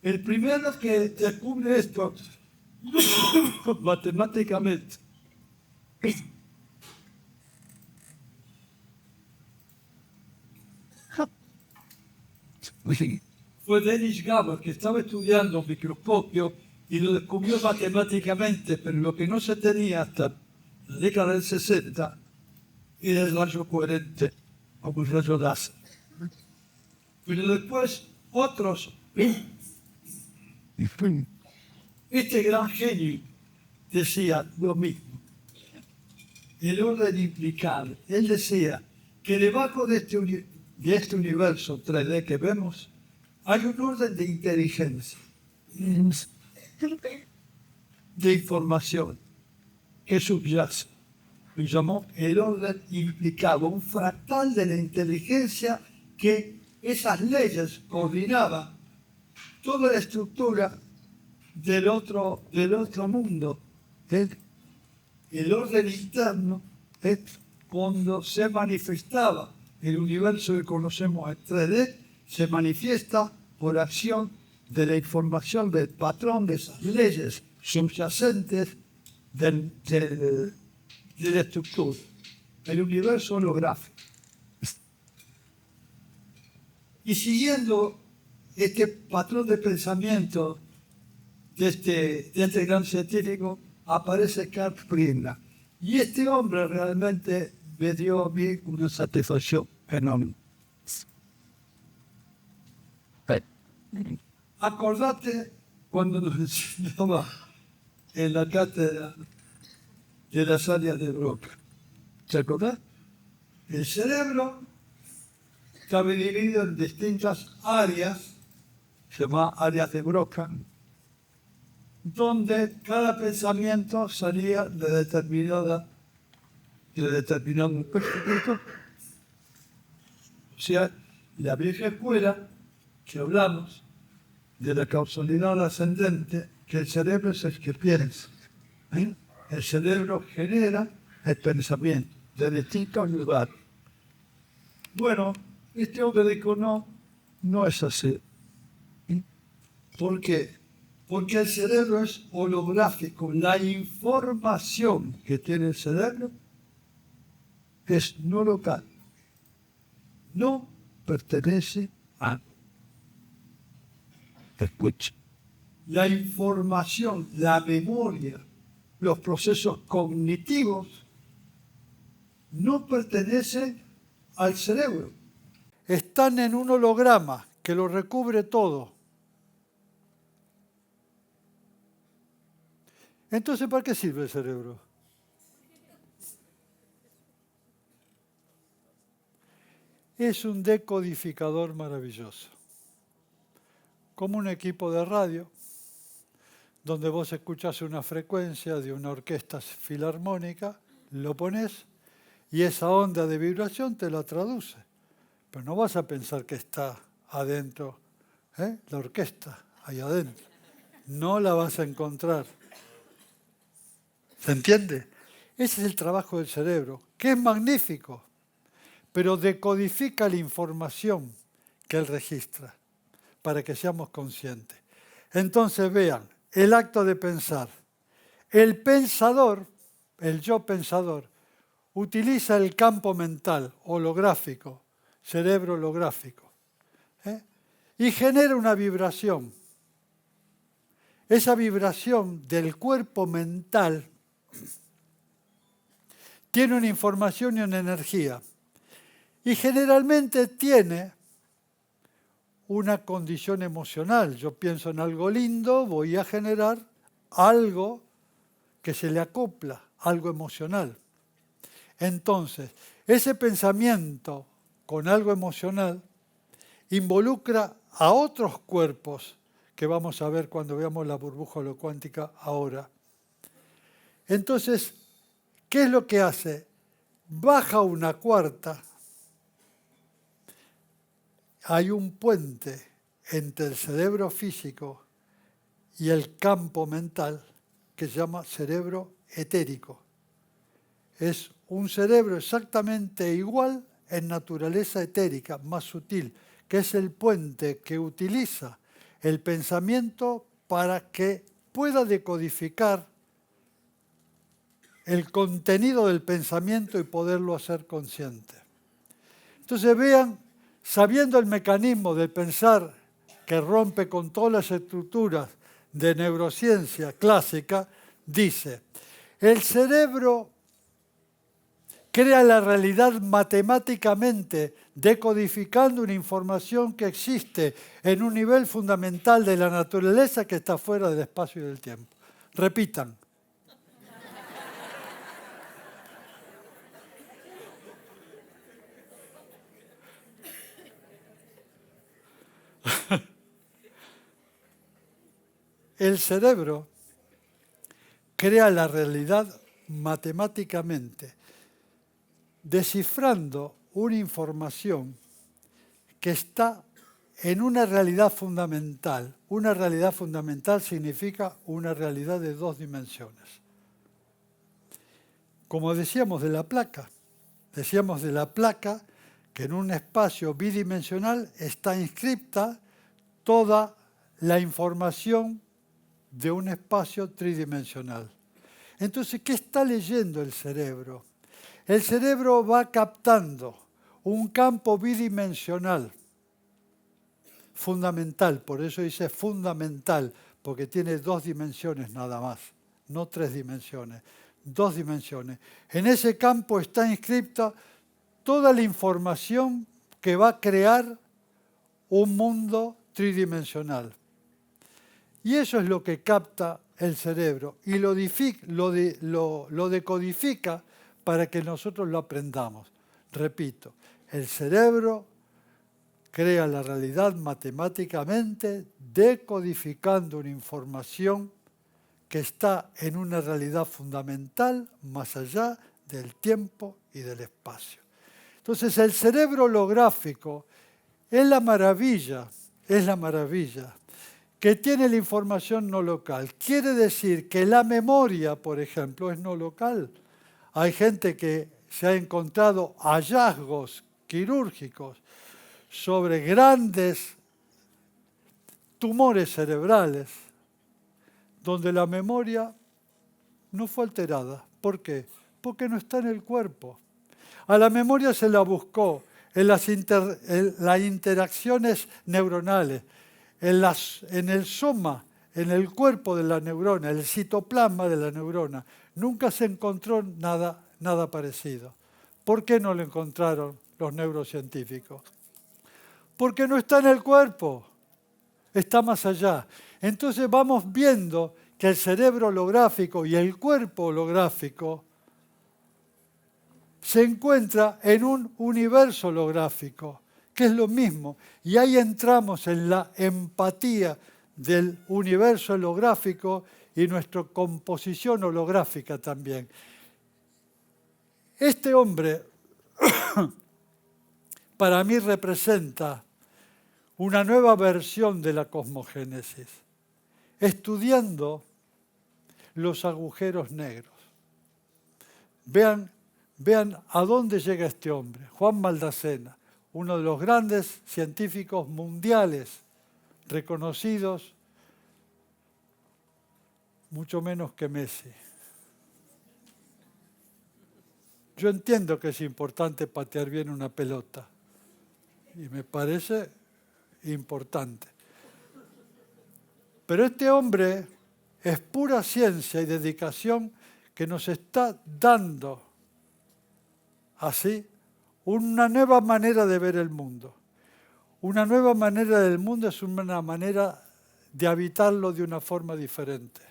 El primero que descubre esto matemáticamente fue Dennis Gabor, que estaba estudiando un microscopio y lo descubrió matemáticamente, pero lo que no se tenía hasta la década del 60 era el rayo coherente, como el rayo láser. Pero después otros, este gran genio decía lo mismo, el orden implicado. Él decía que debajo de este universo 3D que vemos, hay un orden de inteligencia, de información que subyace. Lo llamó el orden implicado, un fractal de la inteligencia que esas leyes coordinaban toda la estructura del otro mundo. El orden interno es cuando se manifestaba el universo que conocemos en 3D, se manifiesta por acción de la información del patrón de esas leyes subyacentes de la estructura, el universo holográfico. Y siguiendo este patrón de pensamiento de este gran científico aparece Karl Prima. Y este hombre realmente me dio a mí una satisfacción enorme. Acordate cuando nos enseñaba en la cátedra de las áreas de Broca. ¿Te acordás? El cerebro estaba dividido en distintas áreas, se llama áreas de Broca, donde cada pensamiento salía de determinado pensamiento. O sea, la vieja escuela que hablamos de la causalidad ascendente, que el cerebro es el que piensa. El cerebro genera el pensamiento de distintos lugares. Bueno, este hombre dijo, no es así. ¿Por qué? Porque el cerebro es holográfico. La información que tiene el cerebro es no local. No pertenece a... Escucha. La información, la memoria, los procesos cognitivos no pertenecen al cerebro. Están en un holograma que lo recubre todo. Entonces, ¿para qué sirve el cerebro? Es un decodificador maravilloso. Como un equipo de radio, donde vos escuchás una frecuencia de una orquesta filarmónica, lo pones y esa onda de vibración te la traduce. Pero no vas a pensar que está adentro, la orquesta, ahí adentro. No la vas a encontrar. ¿Se entiende? Ese es el trabajo del cerebro, que es magnífico, pero decodifica la información que él registra para que seamos conscientes. Entonces vean, el acto de pensar. El pensador, el yo pensador, utiliza el campo mental holográfico, cerebro holográfico, y genera una vibración. Esa vibración del cuerpo mental tiene una información y una energía. Y generalmente tiene una condición emocional. Yo pienso en algo lindo, voy a generar algo que se le acopla, algo emocional. Entonces, ese pensamiento con algo emocional involucra a otros cuerpos que vamos a ver cuando veamos la burbuja holocuántica ahora. Entonces, ¿qué es lo que hace? Baja una cuarta. Hay un puente entre el cerebro físico y el campo mental que se llama cerebro etérico. Es un cerebro exactamente igual en naturaleza etérica, más sutil, que es el puente que utiliza el pensamiento para que pueda decodificar el contenido del pensamiento y poderlo hacer consciente. Entonces vean, sabiendo el mecanismo de pensar que rompe con todas las estructuras de neurociencia clásica, dice, el cerebro crea la realidad matemáticamente, decodificando una información que existe en un nivel fundamental de la naturaleza que está fuera del espacio y del tiempo. Repitan. El cerebro crea la realidad matemáticamente, descifrando una información que está en una realidad fundamental. Una realidad fundamental significa una realidad de dos dimensiones. Como decíamos de la placa que en un espacio bidimensional está inscripta toda la información de un espacio tridimensional. Entonces, ¿qué está leyendo el cerebro? El cerebro va captando un campo bidimensional fundamental, por eso dice fundamental, porque tiene 2 dimensiones nada más, no 3 dimensiones, 2 dimensiones. En ese campo está inscripta toda la información que va a crear un mundo tridimensional. Y eso es lo que capta el cerebro y lo decodifica para que nosotros lo aprendamos. Repito, el cerebro crea la realidad matemáticamente decodificando una información que está en una realidad fundamental más allá del tiempo y del espacio. Entonces el cerebro holográfico es la maravilla que tiene la información no local. Quiere decir que la memoria, por ejemplo, es no local. Hay gente que se ha encontrado hallazgos quirúrgicos sobre grandes tumores cerebrales donde la memoria no fue alterada. ¿Por qué? Porque no está en el cuerpo. A la memoria se la buscó en las interacciones neuronales, en el soma, en el cuerpo de la neurona, el citoplasma de la neurona. Nunca se encontró nada parecido. ¿Por qué no lo encontraron los neurocientíficos? Porque no está en el cuerpo, está más allá. Entonces vamos viendo que el cerebro holográfico y el cuerpo holográfico se encuentra en un universo holográfico, que es lo mismo. Y ahí entramos en la empatía del universo holográfico y nuestra composición holográfica también. Este hombre para mí representa una nueva versión de la cosmogénesis, estudiando los agujeros negros. Vean a dónde llega este hombre, Juan Maldacena, uno de los grandes científicos mundiales reconocidos, mucho menos que Messi. Yo entiendo que es importante patear bien una pelota y me parece importante. Pero este hombre es pura ciencia y dedicación que nos está dando así una nueva manera de ver el mundo. Una nueva manera del mundo es una manera de habitarlo de una forma diferente,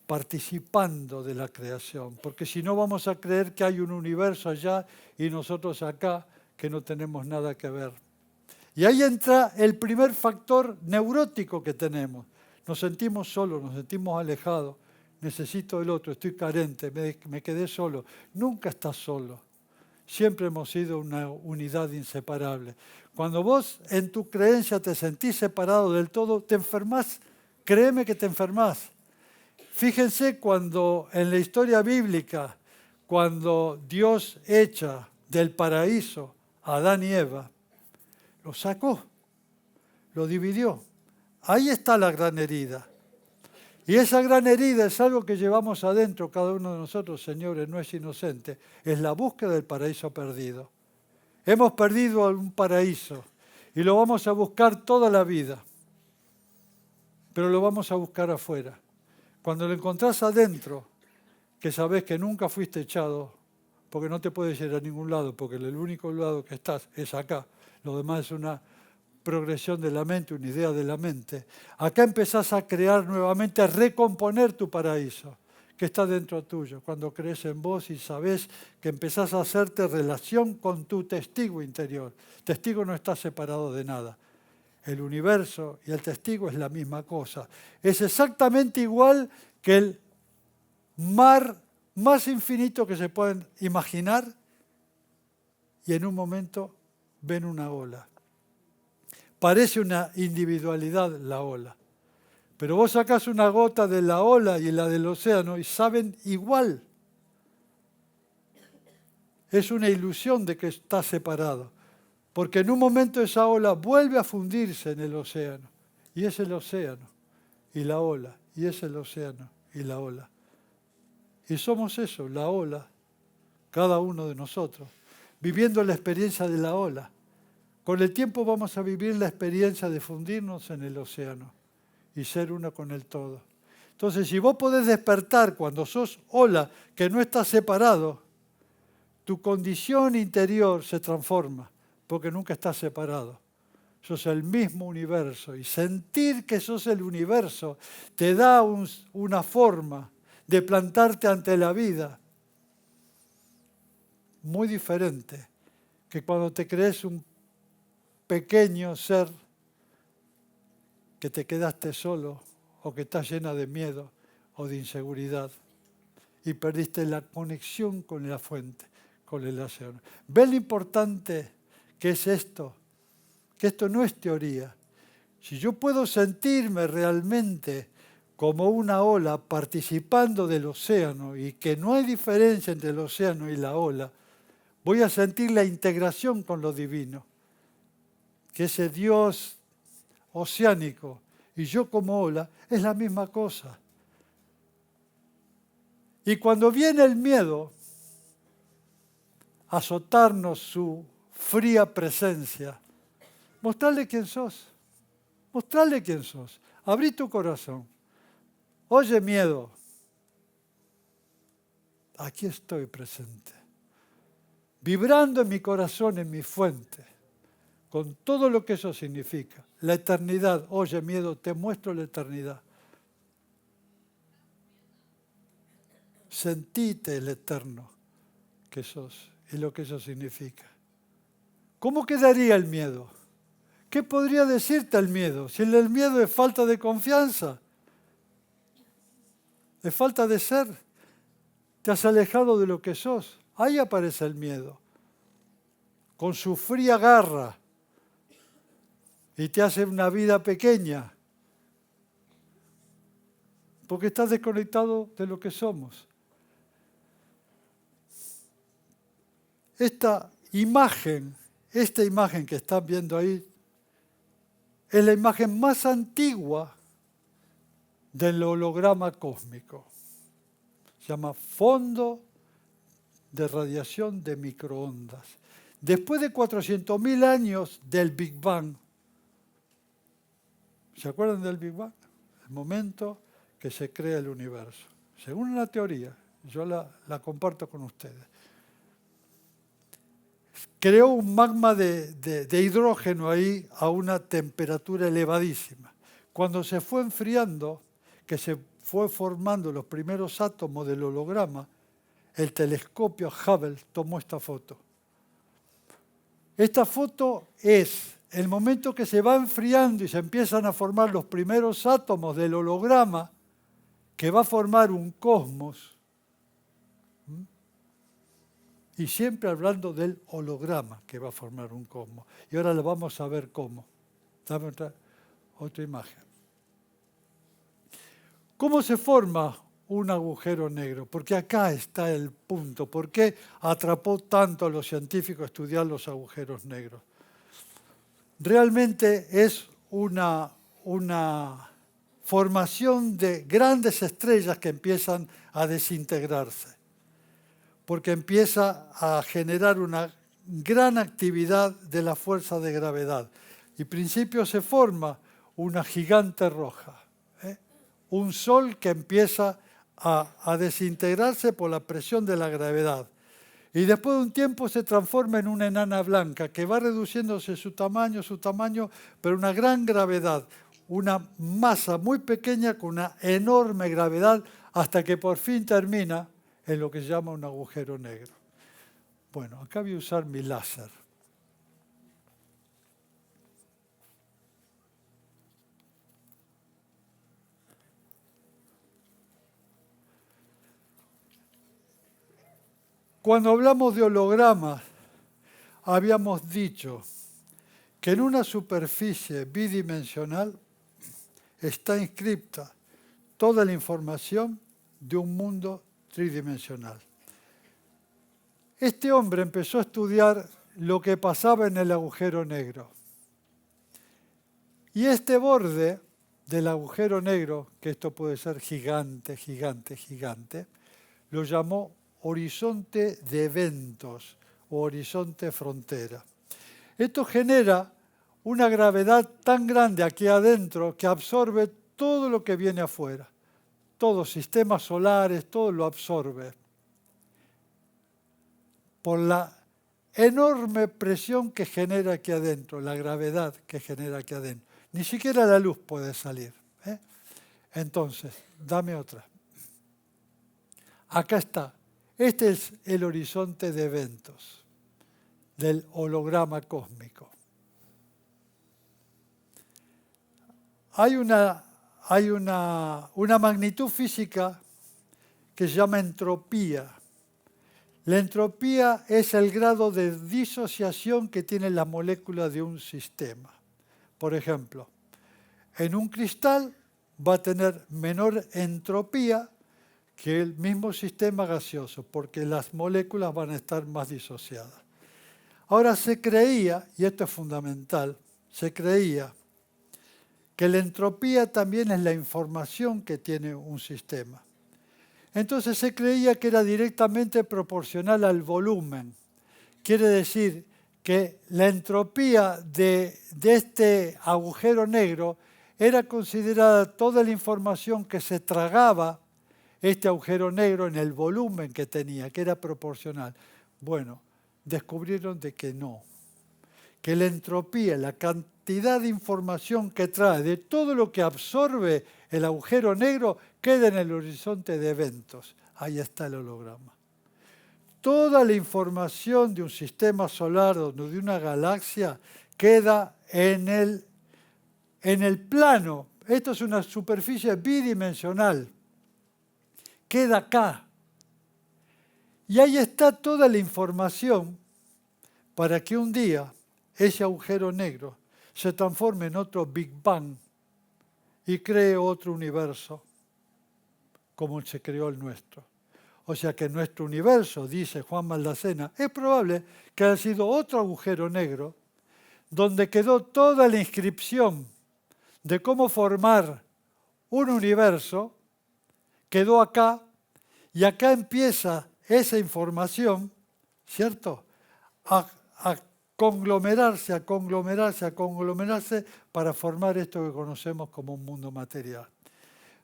participando de la creación, porque si no vamos a creer que hay un universo allá y nosotros acá que no tenemos nada que ver. Y ahí entra el primer factor neurótico que tenemos. Nos sentimos solos, nos sentimos alejados, necesito del otro, estoy carente, me quedé solo. Nunca estás solo. Siempre hemos sido una unidad inseparable. Cuando vos en tu creencia te sentís separado del todo, te enfermás. Créeme que te enfermás. Fíjense cuando en la historia bíblica, cuando Dios echa del paraíso a Adán y Eva, lo sacó, lo dividió. Ahí está la gran herida. Y esa gran herida es algo que llevamos adentro cada uno de nosotros, señores, no es inocente. Es la búsqueda del paraíso perdido. Hemos perdido un paraíso y lo vamos a buscar toda la vida. Pero lo vamos a buscar afuera. Cuando lo encontrás adentro, que sabés que nunca fuiste echado, porque no te puedes ir a ningún lado, porque el único lado que estás es acá. Lo demás es una progresión de la mente, una idea de la mente. Acá empezás a crear nuevamente, a recomponer tu paraíso, que está dentro tuyo. Cuando crees en vos y sabés que empezás a hacerte relación con tu testigo interior. El testigo no está separado de nada. El universo y el testigo es la misma cosa. Es exactamente igual que el mar más infinito que se pueden imaginar y en un momento ven una ola. Parece una individualidad la ola, pero vos sacás una gota de la ola y la del océano y saben igual. Es una ilusión de que está separado, porque en un momento esa ola vuelve a fundirse en el océano, y es el océano y la ola, y es el océano y la ola. Y somos eso, la ola, cada uno de nosotros, viviendo la experiencia de la ola. Con el tiempo vamos a vivir la experiencia de fundirnos en el océano y ser uno con el todo. Entonces, si vos podés despertar cuando sos ola, que no estás separado, tu condición interior se transforma, porque nunca estás separado. Sos el mismo universo y sentir que sos el universo te da una forma de plantarte ante la vida muy diferente que cuando te crees un pequeño ser que te quedaste solo o que estás llena de miedo o de inseguridad y perdiste la conexión con la fuente, con el océano. ¿Ven lo importante que es esto? Que esto no es teoría. Si yo puedo sentirme realmente como una ola participando del océano y que no hay diferencia entre el océano y la ola, voy a sentir la integración con lo divino, que ese Dios oceánico y yo como ola es la misma cosa. Y cuando viene el miedo a azotarnos su fría presencia, mostrarle quién sos. Mostrarle quién sos. Abrí tu corazón. Oye, miedo. Aquí estoy presente. Vibrando en mi corazón, en mi fuente. Con todo lo que eso significa. La eternidad. Oye, miedo, te muestro la eternidad. Sentite el eterno que sos y lo que eso significa. ¿Cómo quedaría el miedo? ¿Qué podría decirte el miedo? Si el miedo es falta de confianza, es falta de ser, te has alejado de lo que sos. Ahí aparece el miedo, con su fría garra, y te hace una vida pequeña, porque estás desconectado de lo que somos. Esta imagen que están viendo ahí, es la imagen más antigua del holograma cósmico. Se llama fondo de radiación de microondas. Después de 400.000 años del Big Bang, ¿se acuerdan del Big Bang? El momento que se crea el universo. Según una teoría, yo la comparto con ustedes. Creó un magma de hidrógeno ahí a una temperatura elevadísima. Cuando se fue enfriando, que se fue formando los primeros átomos del holograma, el telescopio Hubble tomó esta foto. Esta foto es el momento que se va enfriando y se empiezan a formar los primeros átomos del holograma que va a formar un cosmos. Y siempre hablando del holograma que va a formar un cosmos. Y ahora lo vamos a ver cómo. Dame otra imagen. ¿Cómo se forma un agujero negro? Porque acá está el punto. ¿Por qué atrapó tanto a los científicos estudiar los agujeros negros? Realmente es una formación de grandes estrellas que empiezan a desintegrarse, porque empieza a generar una gran actividad de la fuerza de gravedad. Y al principio se forma una gigante roja, un sol que empieza a desintegrarse por la presión de la gravedad. Y después de un tiempo se transforma en una enana blanca que va reduciéndose su tamaño, pero una gran gravedad, una masa muy pequeña con una enorme gravedad hasta que por fin termina en lo que se llama un agujero negro. Bueno, acá voy a usar mi láser. Cuando hablamos de hologramas, habíamos dicho que en una superficie bidimensional está inscripta toda la información de un mundo tridimensional. Este hombre empezó a estudiar lo que pasaba en el agujero negro. Y este borde del agujero negro, que esto puede ser gigante, lo llamó horizonte de eventos o horizonte frontera. Esto genera una gravedad tan grande aquí adentro que absorbe todo lo que viene afuera. Todos sistemas solares, todo lo absorbe. Por la enorme presión que genera aquí adentro, la gravedad que genera aquí adentro. Ni siquiera la luz puede salir. Entonces, dame otra. Acá está. Este es el horizonte de eventos del holograma cósmico. Hay una magnitud física que se llama entropía. La entropía es el grado de disociación que tiene la molécula de un sistema. Por ejemplo, en un cristal va a tener menor entropía que el mismo sistema gaseoso, porque las moléculas van a estar más disociadas. Ahora se creía, y esto es fundamental, se creía que la entropía también es la información que tiene un sistema. Entonces se creía que era directamente proporcional al volumen. Quiere decir que la entropía de este agujero negro era considerada toda la información que se tragaba este agujero negro en el volumen que tenía, que era proporcional. Bueno, descubrieron de que no, que la entropía, la cantidad de información que trae de todo lo que absorbe el agujero negro, queda en el horizonte de eventos. Ahí está el holograma. Toda la información de un sistema solar o de una galaxia queda en el plano. Esto es una superficie bidimensional. Queda acá. Y ahí está toda la información para que un día ese agujero negro se transforme en otro Big Bang y cree otro universo como se creó el nuestro. O sea que nuestro universo, dice Juan Maldacena, es probable que haya sido otro agujero negro donde quedó toda la inscripción de cómo formar un universo, quedó acá, y acá empieza esa información, ¿cierto?, a conglomerarse para formar esto que conocemos como un mundo material.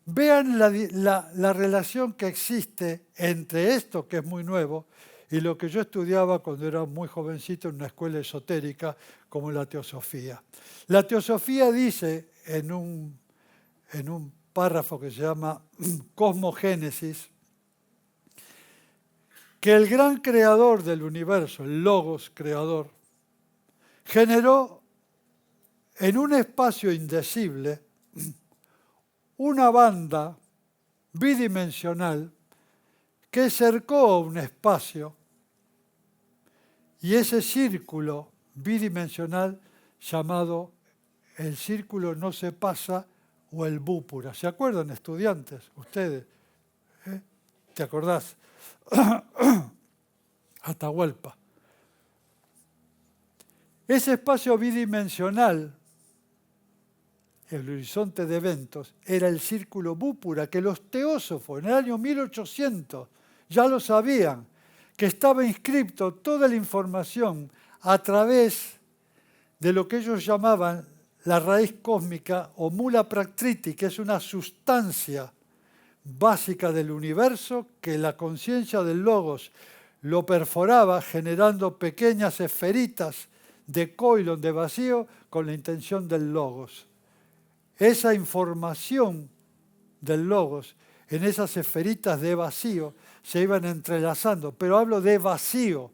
Vean la relación que existe entre esto, que es muy nuevo, y lo que yo estudiaba cuando era muy jovencito en una escuela esotérica como la teosofía. La teosofía dice en un párrafo que se llama Cosmogénesis, que el gran creador del universo, el Logos creador, generó en un espacio indecible una banda bidimensional que cercó a un espacio, y ese círculo bidimensional llamado el círculo no se pasa o el búpura. ¿Se acuerdan, estudiantes? Ustedes, ¿te acordás? Atahualpa. Ese espacio bidimensional, el horizonte de eventos, era el círculo búpura, que los teósofos en el año 1800 ya lo sabían, que estaba inscripto toda la información a través de lo que ellos llamaban la raíz cósmica o mula prakriti, que es una sustancia básica del universo que la conciencia del Logos lo perforaba generando pequeñas esferitas de coilon, de vacío, con la intención del Logos. Esa información del Logos en esas esferitas de vacío se iban entrelazando, pero hablo de vacío,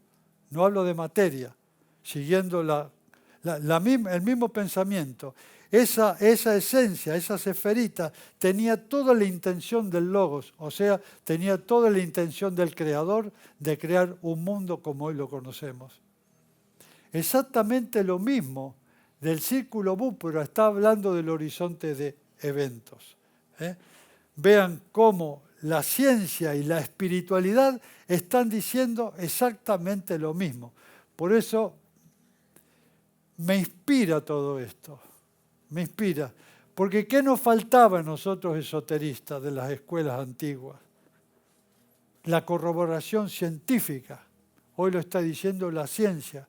no hablo de materia, siguiendo el mismo pensamiento. Esa esencia, esas esferitas, tenía toda la intención del Logos, o sea, tenía toda la intención del Creador de crear un mundo como hoy lo conocemos. Exactamente lo mismo del círculo búpura, está hablando del horizonte de eventos. Vean cómo la ciencia y la espiritualidad están diciendo exactamente lo mismo. Por eso me inspira todo esto. Me inspira, porque ¿qué nos faltaba a nosotros esoteristas de las escuelas antiguas? La corroboración científica. Hoy lo está diciendo la ciencia,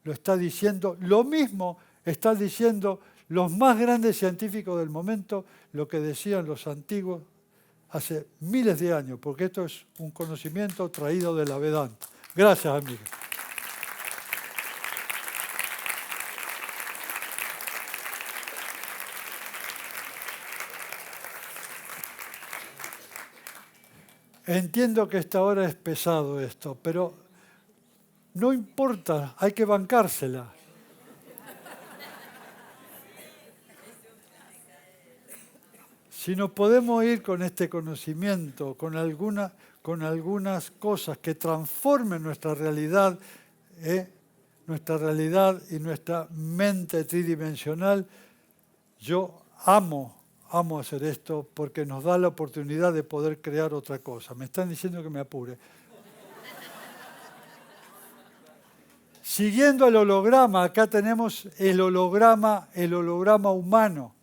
lo está diciendo. Lo mismo están diciendo los más grandes científicos del momento, lo que decían los antiguos hace miles de años, porque esto es un conocimiento traído de la Vedanta. Gracias, amigos. Entiendo que esta hora es pesado esto, pero no importa, hay que bancársela. Si nos podemos ir con este conocimiento, con algunas cosas que transformen nuestra realidad y nuestra mente tridimensional, yo amo hacer esto porque nos da la oportunidad de poder crear otra cosa. Me están diciendo que me apure. Siguiendo el holograma, acá tenemos el holograma humano.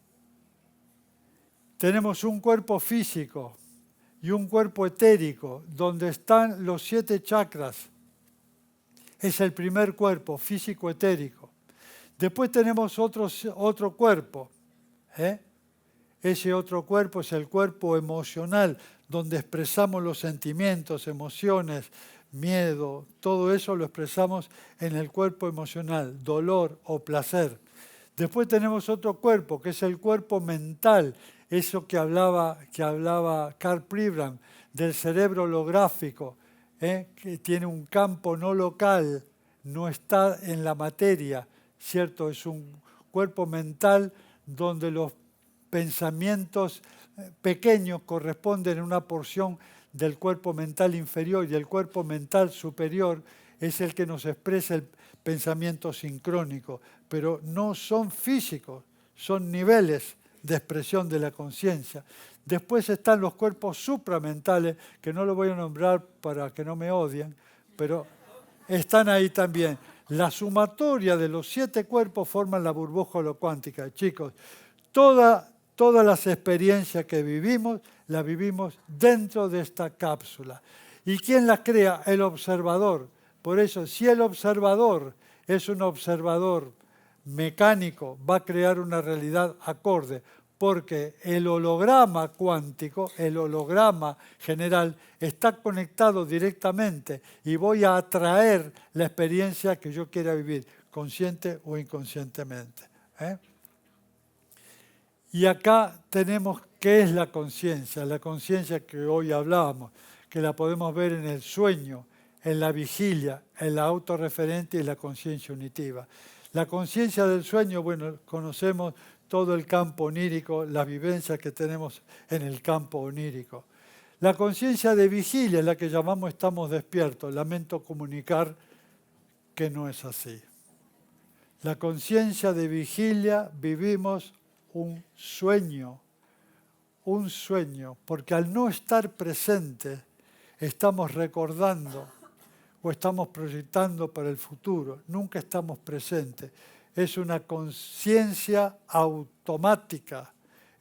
Tenemos un cuerpo físico y un cuerpo etérico, donde están los 7 chakras. Es el primer cuerpo, físico etérico. Después tenemos otro cuerpo. Ese otro cuerpo es el cuerpo emocional, donde expresamos los sentimientos, emociones, miedo, todo eso lo expresamos en el cuerpo emocional, dolor o placer. Después tenemos otro cuerpo, que es el cuerpo mental, eso que hablaba Karl Pribram, del cerebro holográfico, que tiene un campo no local, no está en la materia, ¿cierto? Es un cuerpo mental donde los pensamientos pequeños corresponden a una porción del cuerpo mental inferior y el cuerpo mental superior es el que nos expresa el pensamiento sincrónico, pero no son físicos, son niveles de expresión de la conciencia. Después están los cuerpos supramentales, que no los voy a nombrar para que no me odien, pero están ahí también. La sumatoria de los 7 cuerpos forman la burbuja holocuántica. Chicos, todas las experiencias que vivimos, las vivimos dentro de esta cápsula. ¿Y quién las crea? El observador. Por eso, si el observador es un observador mecánico, va a crear una realidad acorde, porque el holograma cuántico, el holograma general, está conectado directamente y voy a atraer la experiencia que yo quiera vivir, consciente o inconscientemente. Y acá tenemos qué es la conciencia que hoy hablábamos, que la podemos ver en el sueño, en la vigilia, en la autorreferente y la conciencia unitiva. La conciencia del sueño, bueno, conocemos todo el campo onírico, las vivencias que tenemos en el campo onírico. La conciencia de vigilia es la que llamamos estamos despiertos. Lamento comunicar que no es así. La conciencia de vigilia vivimos un sueño, porque al no estar presentes estamos recordando o estamos proyectando para el futuro, nunca estamos presentes. Es una conciencia automática,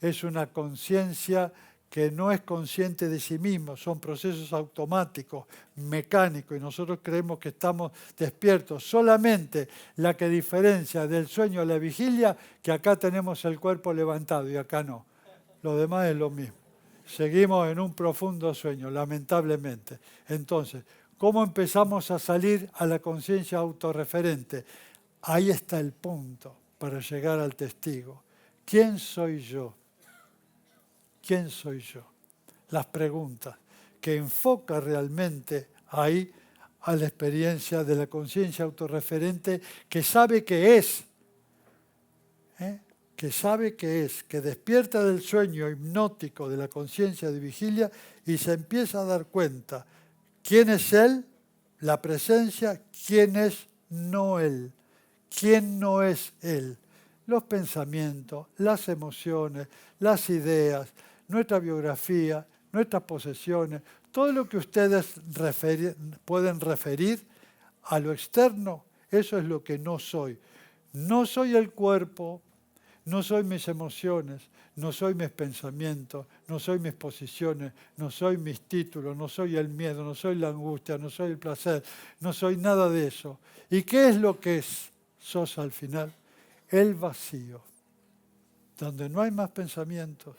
es una conciencia que no es consciente de sí mismo, son procesos automáticos, mecánicos, y nosotros creemos que estamos despiertos. Solamente la que diferencia del sueño a la vigilia, que acá tenemos el cuerpo levantado y acá no. Lo demás es lo mismo. Seguimos en un profundo sueño, lamentablemente. Entonces, ¿cómo empezamos a salir a la conciencia autorreferente? Ahí está el punto para llegar al testigo. ¿Quién soy yo? ¿Quién soy yo? Las preguntas que enfoca realmente ahí a la experiencia de la conciencia autorreferente que sabe que es, que despierta del sueño hipnótico de la conciencia de vigilia y se empieza a dar cuenta quién es él, la presencia, quién es no él, quién no es él. Los pensamientos, las emociones, las ideas, nuestra biografía, nuestras posesiones, todo lo que ustedes pueden referir a lo externo, eso es lo que no soy. No soy el cuerpo, no soy mis emociones, no soy mis pensamientos, no soy mis posiciones, no soy mis títulos, no soy el miedo, no soy la angustia, no soy el placer, no soy nada de eso. ¿Y qué es lo que es? sos al final el vacío, donde no hay más pensamientos,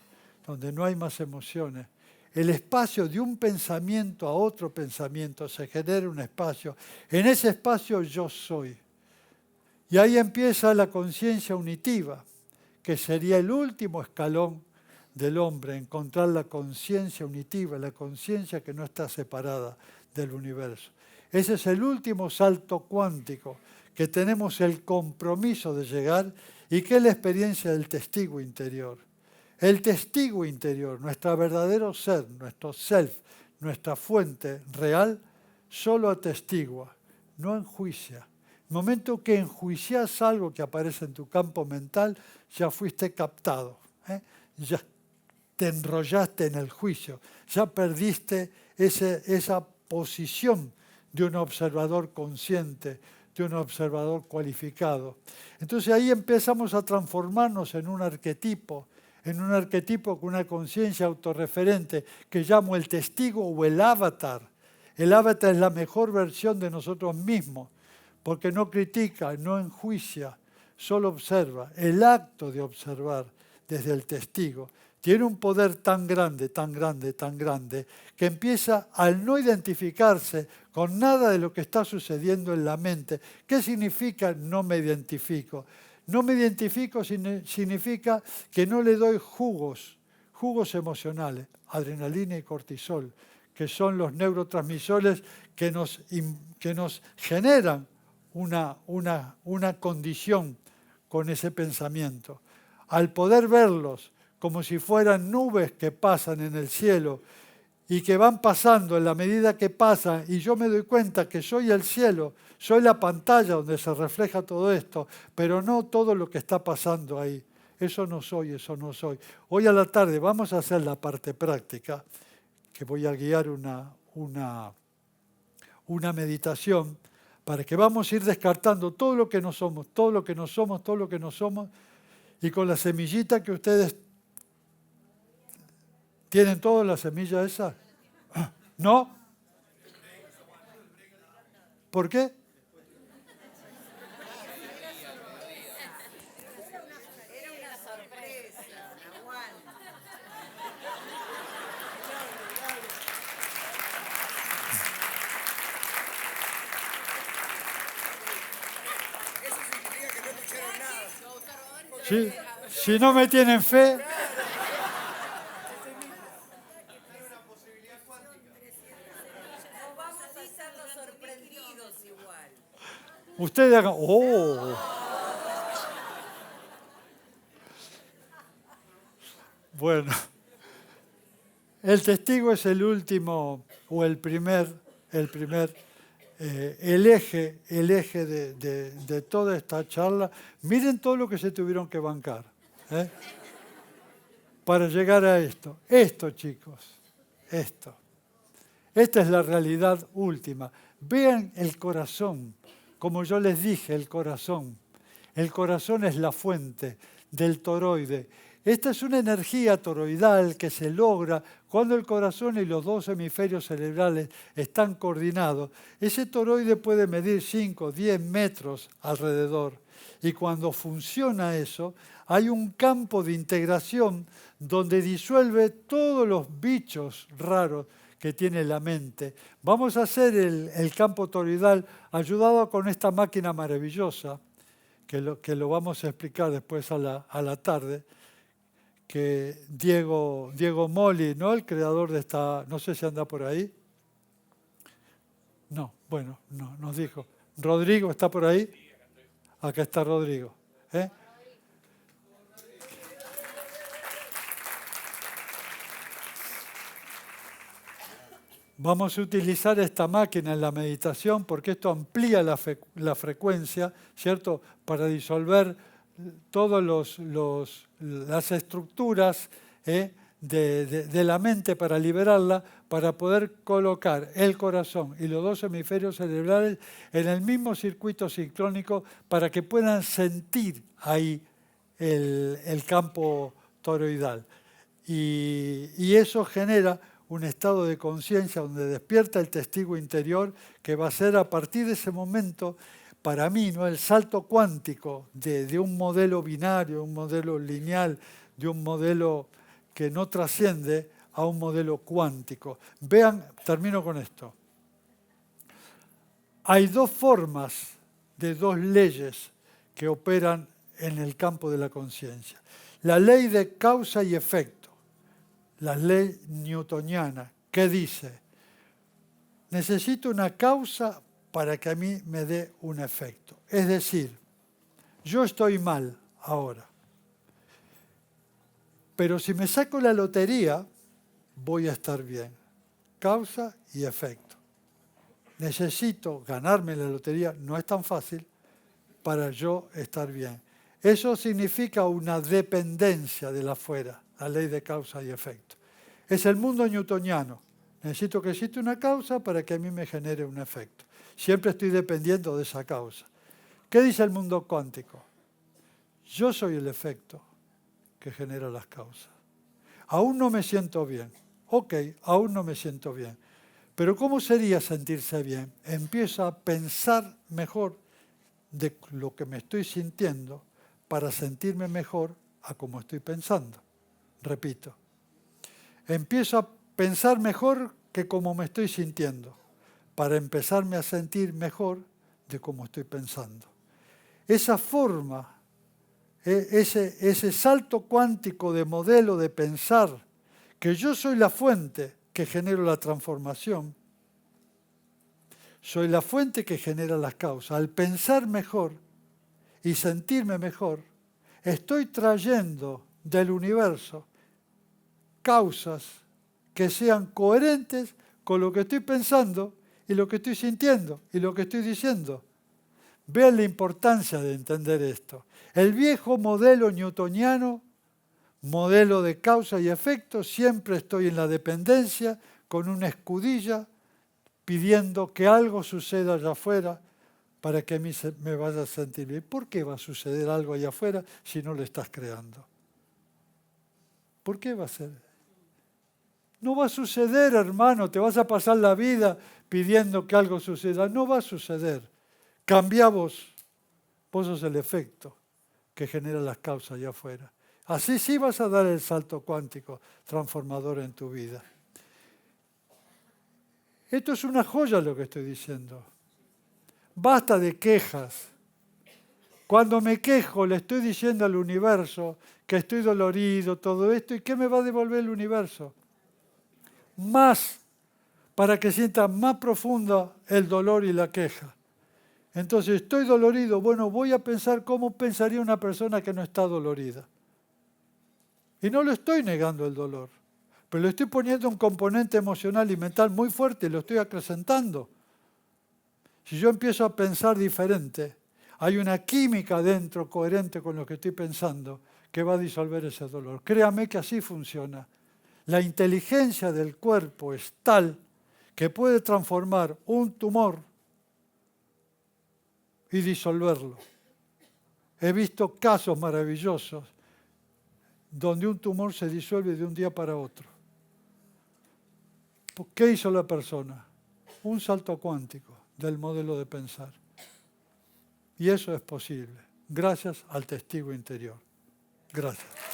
donde no hay más emociones. El espacio de un pensamiento a otro pensamiento se genera un espacio. En ese espacio yo soy. Y ahí empieza la conciencia unitiva, que sería el último escalón del hombre, encontrar la conciencia unitiva, la conciencia que no está separada del universo. Ese es el último salto cuántico que tenemos el compromiso de llegar y que es la experiencia del testigo interior. El testigo interior, nuestro verdadero ser, nuestro self, nuestra fuente real, solo atestigua, no enjuicia. El momento que enjuicias algo que aparece en tu campo mental, ya fuiste captado, ya te enrollaste en el juicio, ya perdiste esa posición de un observador consciente, de un observador cualificado. Entonces ahí empezamos a transformarnos en un arquetipo con una conciencia autorreferente que llamo el testigo o el avatar. El avatar es la mejor versión de nosotros mismos, porque no critica, no enjuicia, solo observa. El acto de observar desde el testigo tiene un poder tan grande, tan grande, tan grande, que empieza al no identificarse con nada de lo que está sucediendo en la mente. ¿Qué significa no me identifico? No me identifico significa que no le doy jugos emocionales, adrenalina y cortisol, que son los neurotransmisores que nos generan una condición con ese pensamiento. Al poder verlos como si fueran nubes que pasan en el cielo y que van pasando en la medida que pasan, y yo me doy cuenta que soy el cielo, soy la pantalla donde se refleja todo esto, pero no todo lo que está pasando ahí. Eso no soy, eso no soy. Hoy a la tarde vamos a hacer la parte práctica, que voy a guiar una meditación para que vamos a ir descartando todo lo que no somos, todo lo que no somos, todo lo que no somos, y con la semillita que ustedes tienen todas las semillas esas. ¿No? ¿Por qué? Si no me tienen fe, ustedes hagan, ¡oh! Bueno, el testigo es el último o el eje de toda esta charla. Miren todo lo que se tuvieron que bancar para llegar a esto. Esto, chicos, esto. Esta es la realidad última. Vean el corazón. Como yo les dije, el corazón. El corazón es la fuente del toroide. Esta es una energía toroidal que se logra cuando el corazón y los dos hemisferios cerebrales están coordinados. Ese toroide puede medir 5 o 10 metros alrededor. Y cuando funciona eso, hay un campo de integración donde disuelve todos los bichos raros que tiene la mente. Vamos a hacer el campo toroidal ayudado con esta máquina maravillosa, que lo vamos a explicar después a la tarde, que Diego Moli, ¿no? El creador de esta, no sé si anda por ahí. No, bueno, no, nos dijo. ¿Rodrigo está por ahí? Acá está Rodrigo. Vamos a utilizar esta máquina en la meditación porque esto amplía la frecuencia, ¿cierto? Para disolver todas las estructuras de la mente, para liberarla, para poder colocar el corazón y los dos hemisferios cerebrales en el mismo circuito sincrónico para que puedan sentir ahí el campo toroidal. Y eso genera un estado de conciencia donde despierta el testigo interior que va a ser a partir de ese momento para mí, ¿no? El salto cuántico de un modelo binario, un modelo lineal, de un modelo que no trasciende a un modelo cuántico. Vean, termino con esto. Hay dos formas de dos leyes que operan en el campo de la conciencia. La ley de causa y efecto, la ley newtoniana, que dice, necesito una causa para que a mí me dé un efecto. Es decir, yo estoy mal ahora, pero si me saco la lotería, voy a estar bien. Causa y efecto. Necesito ganarme la lotería, no es tan fácil, para yo estar bien. Eso significa una dependencia de la afuera, la ley de causa y efecto. Es el mundo newtoniano. Necesito que exista una causa para que a mí me genere un efecto. Siempre estoy dependiendo de esa causa. ¿Qué dice el mundo cuántico? Yo soy el efecto que genera las causas. Aún no me siento bien. Ok, aún no me siento bien. Pero ¿cómo sería sentirse bien? Empiezo a pensar mejor de lo que me estoy sintiendo para sentirme mejor a como estoy pensando. Repito, empiezo a pensar mejor que como me estoy sintiendo para empezarme a sentir mejor de como estoy pensando. Esa forma, ese salto cuántico de modelo de pensar, que yo soy la fuente que genero la transformación, soy la fuente que genera las causas. Al pensar mejor y sentirme mejor, estoy trayendo del universo causas que sean coherentes con lo que estoy pensando y lo que estoy sintiendo y lo que estoy diciendo. Vean la importancia de entender esto. El viejo modelo newtoniano, modelo de causa y efecto, siempre estoy en la dependencia con una escudilla pidiendo que algo suceda allá afuera para que a mí me vaya a sentir bien. ¿Por qué va a suceder algo allá afuera si no lo estás creando? ¿Por qué va a ser? No va a suceder, hermano, te vas a pasar la vida pidiendo que algo suceda. No va a suceder. Cambia vos. Vos sos el efecto que genera las causas allá afuera. Así sí vas a dar el salto cuántico transformador en tu vida. Esto es una joya lo que estoy diciendo. Basta de quejas. Cuando me quejo le estoy diciendo al universo que estoy dolorido, todo esto, ¿y qué me va a devolver el universo? Más, para que sienta más profunda el dolor y la queja. Entonces, estoy dolorido, bueno, voy a pensar cómo pensaría una persona que no está dolorida. Y no lo estoy negando el dolor, pero le estoy poniendo un componente emocional y mental muy fuerte y lo estoy acrecentando. Si yo empiezo a pensar diferente, hay una química dentro coherente con lo que estoy pensando que va a disolver ese dolor. Créame que así funciona. La inteligencia del cuerpo es tal que puede transformar un tumor y disolverlo. He visto casos maravillosos donde un tumor se disuelve de un día para otro. ¿Qué hizo la persona? Un salto cuántico del modelo de pensar. Y eso es posible, gracias al testigo interior. Gracias.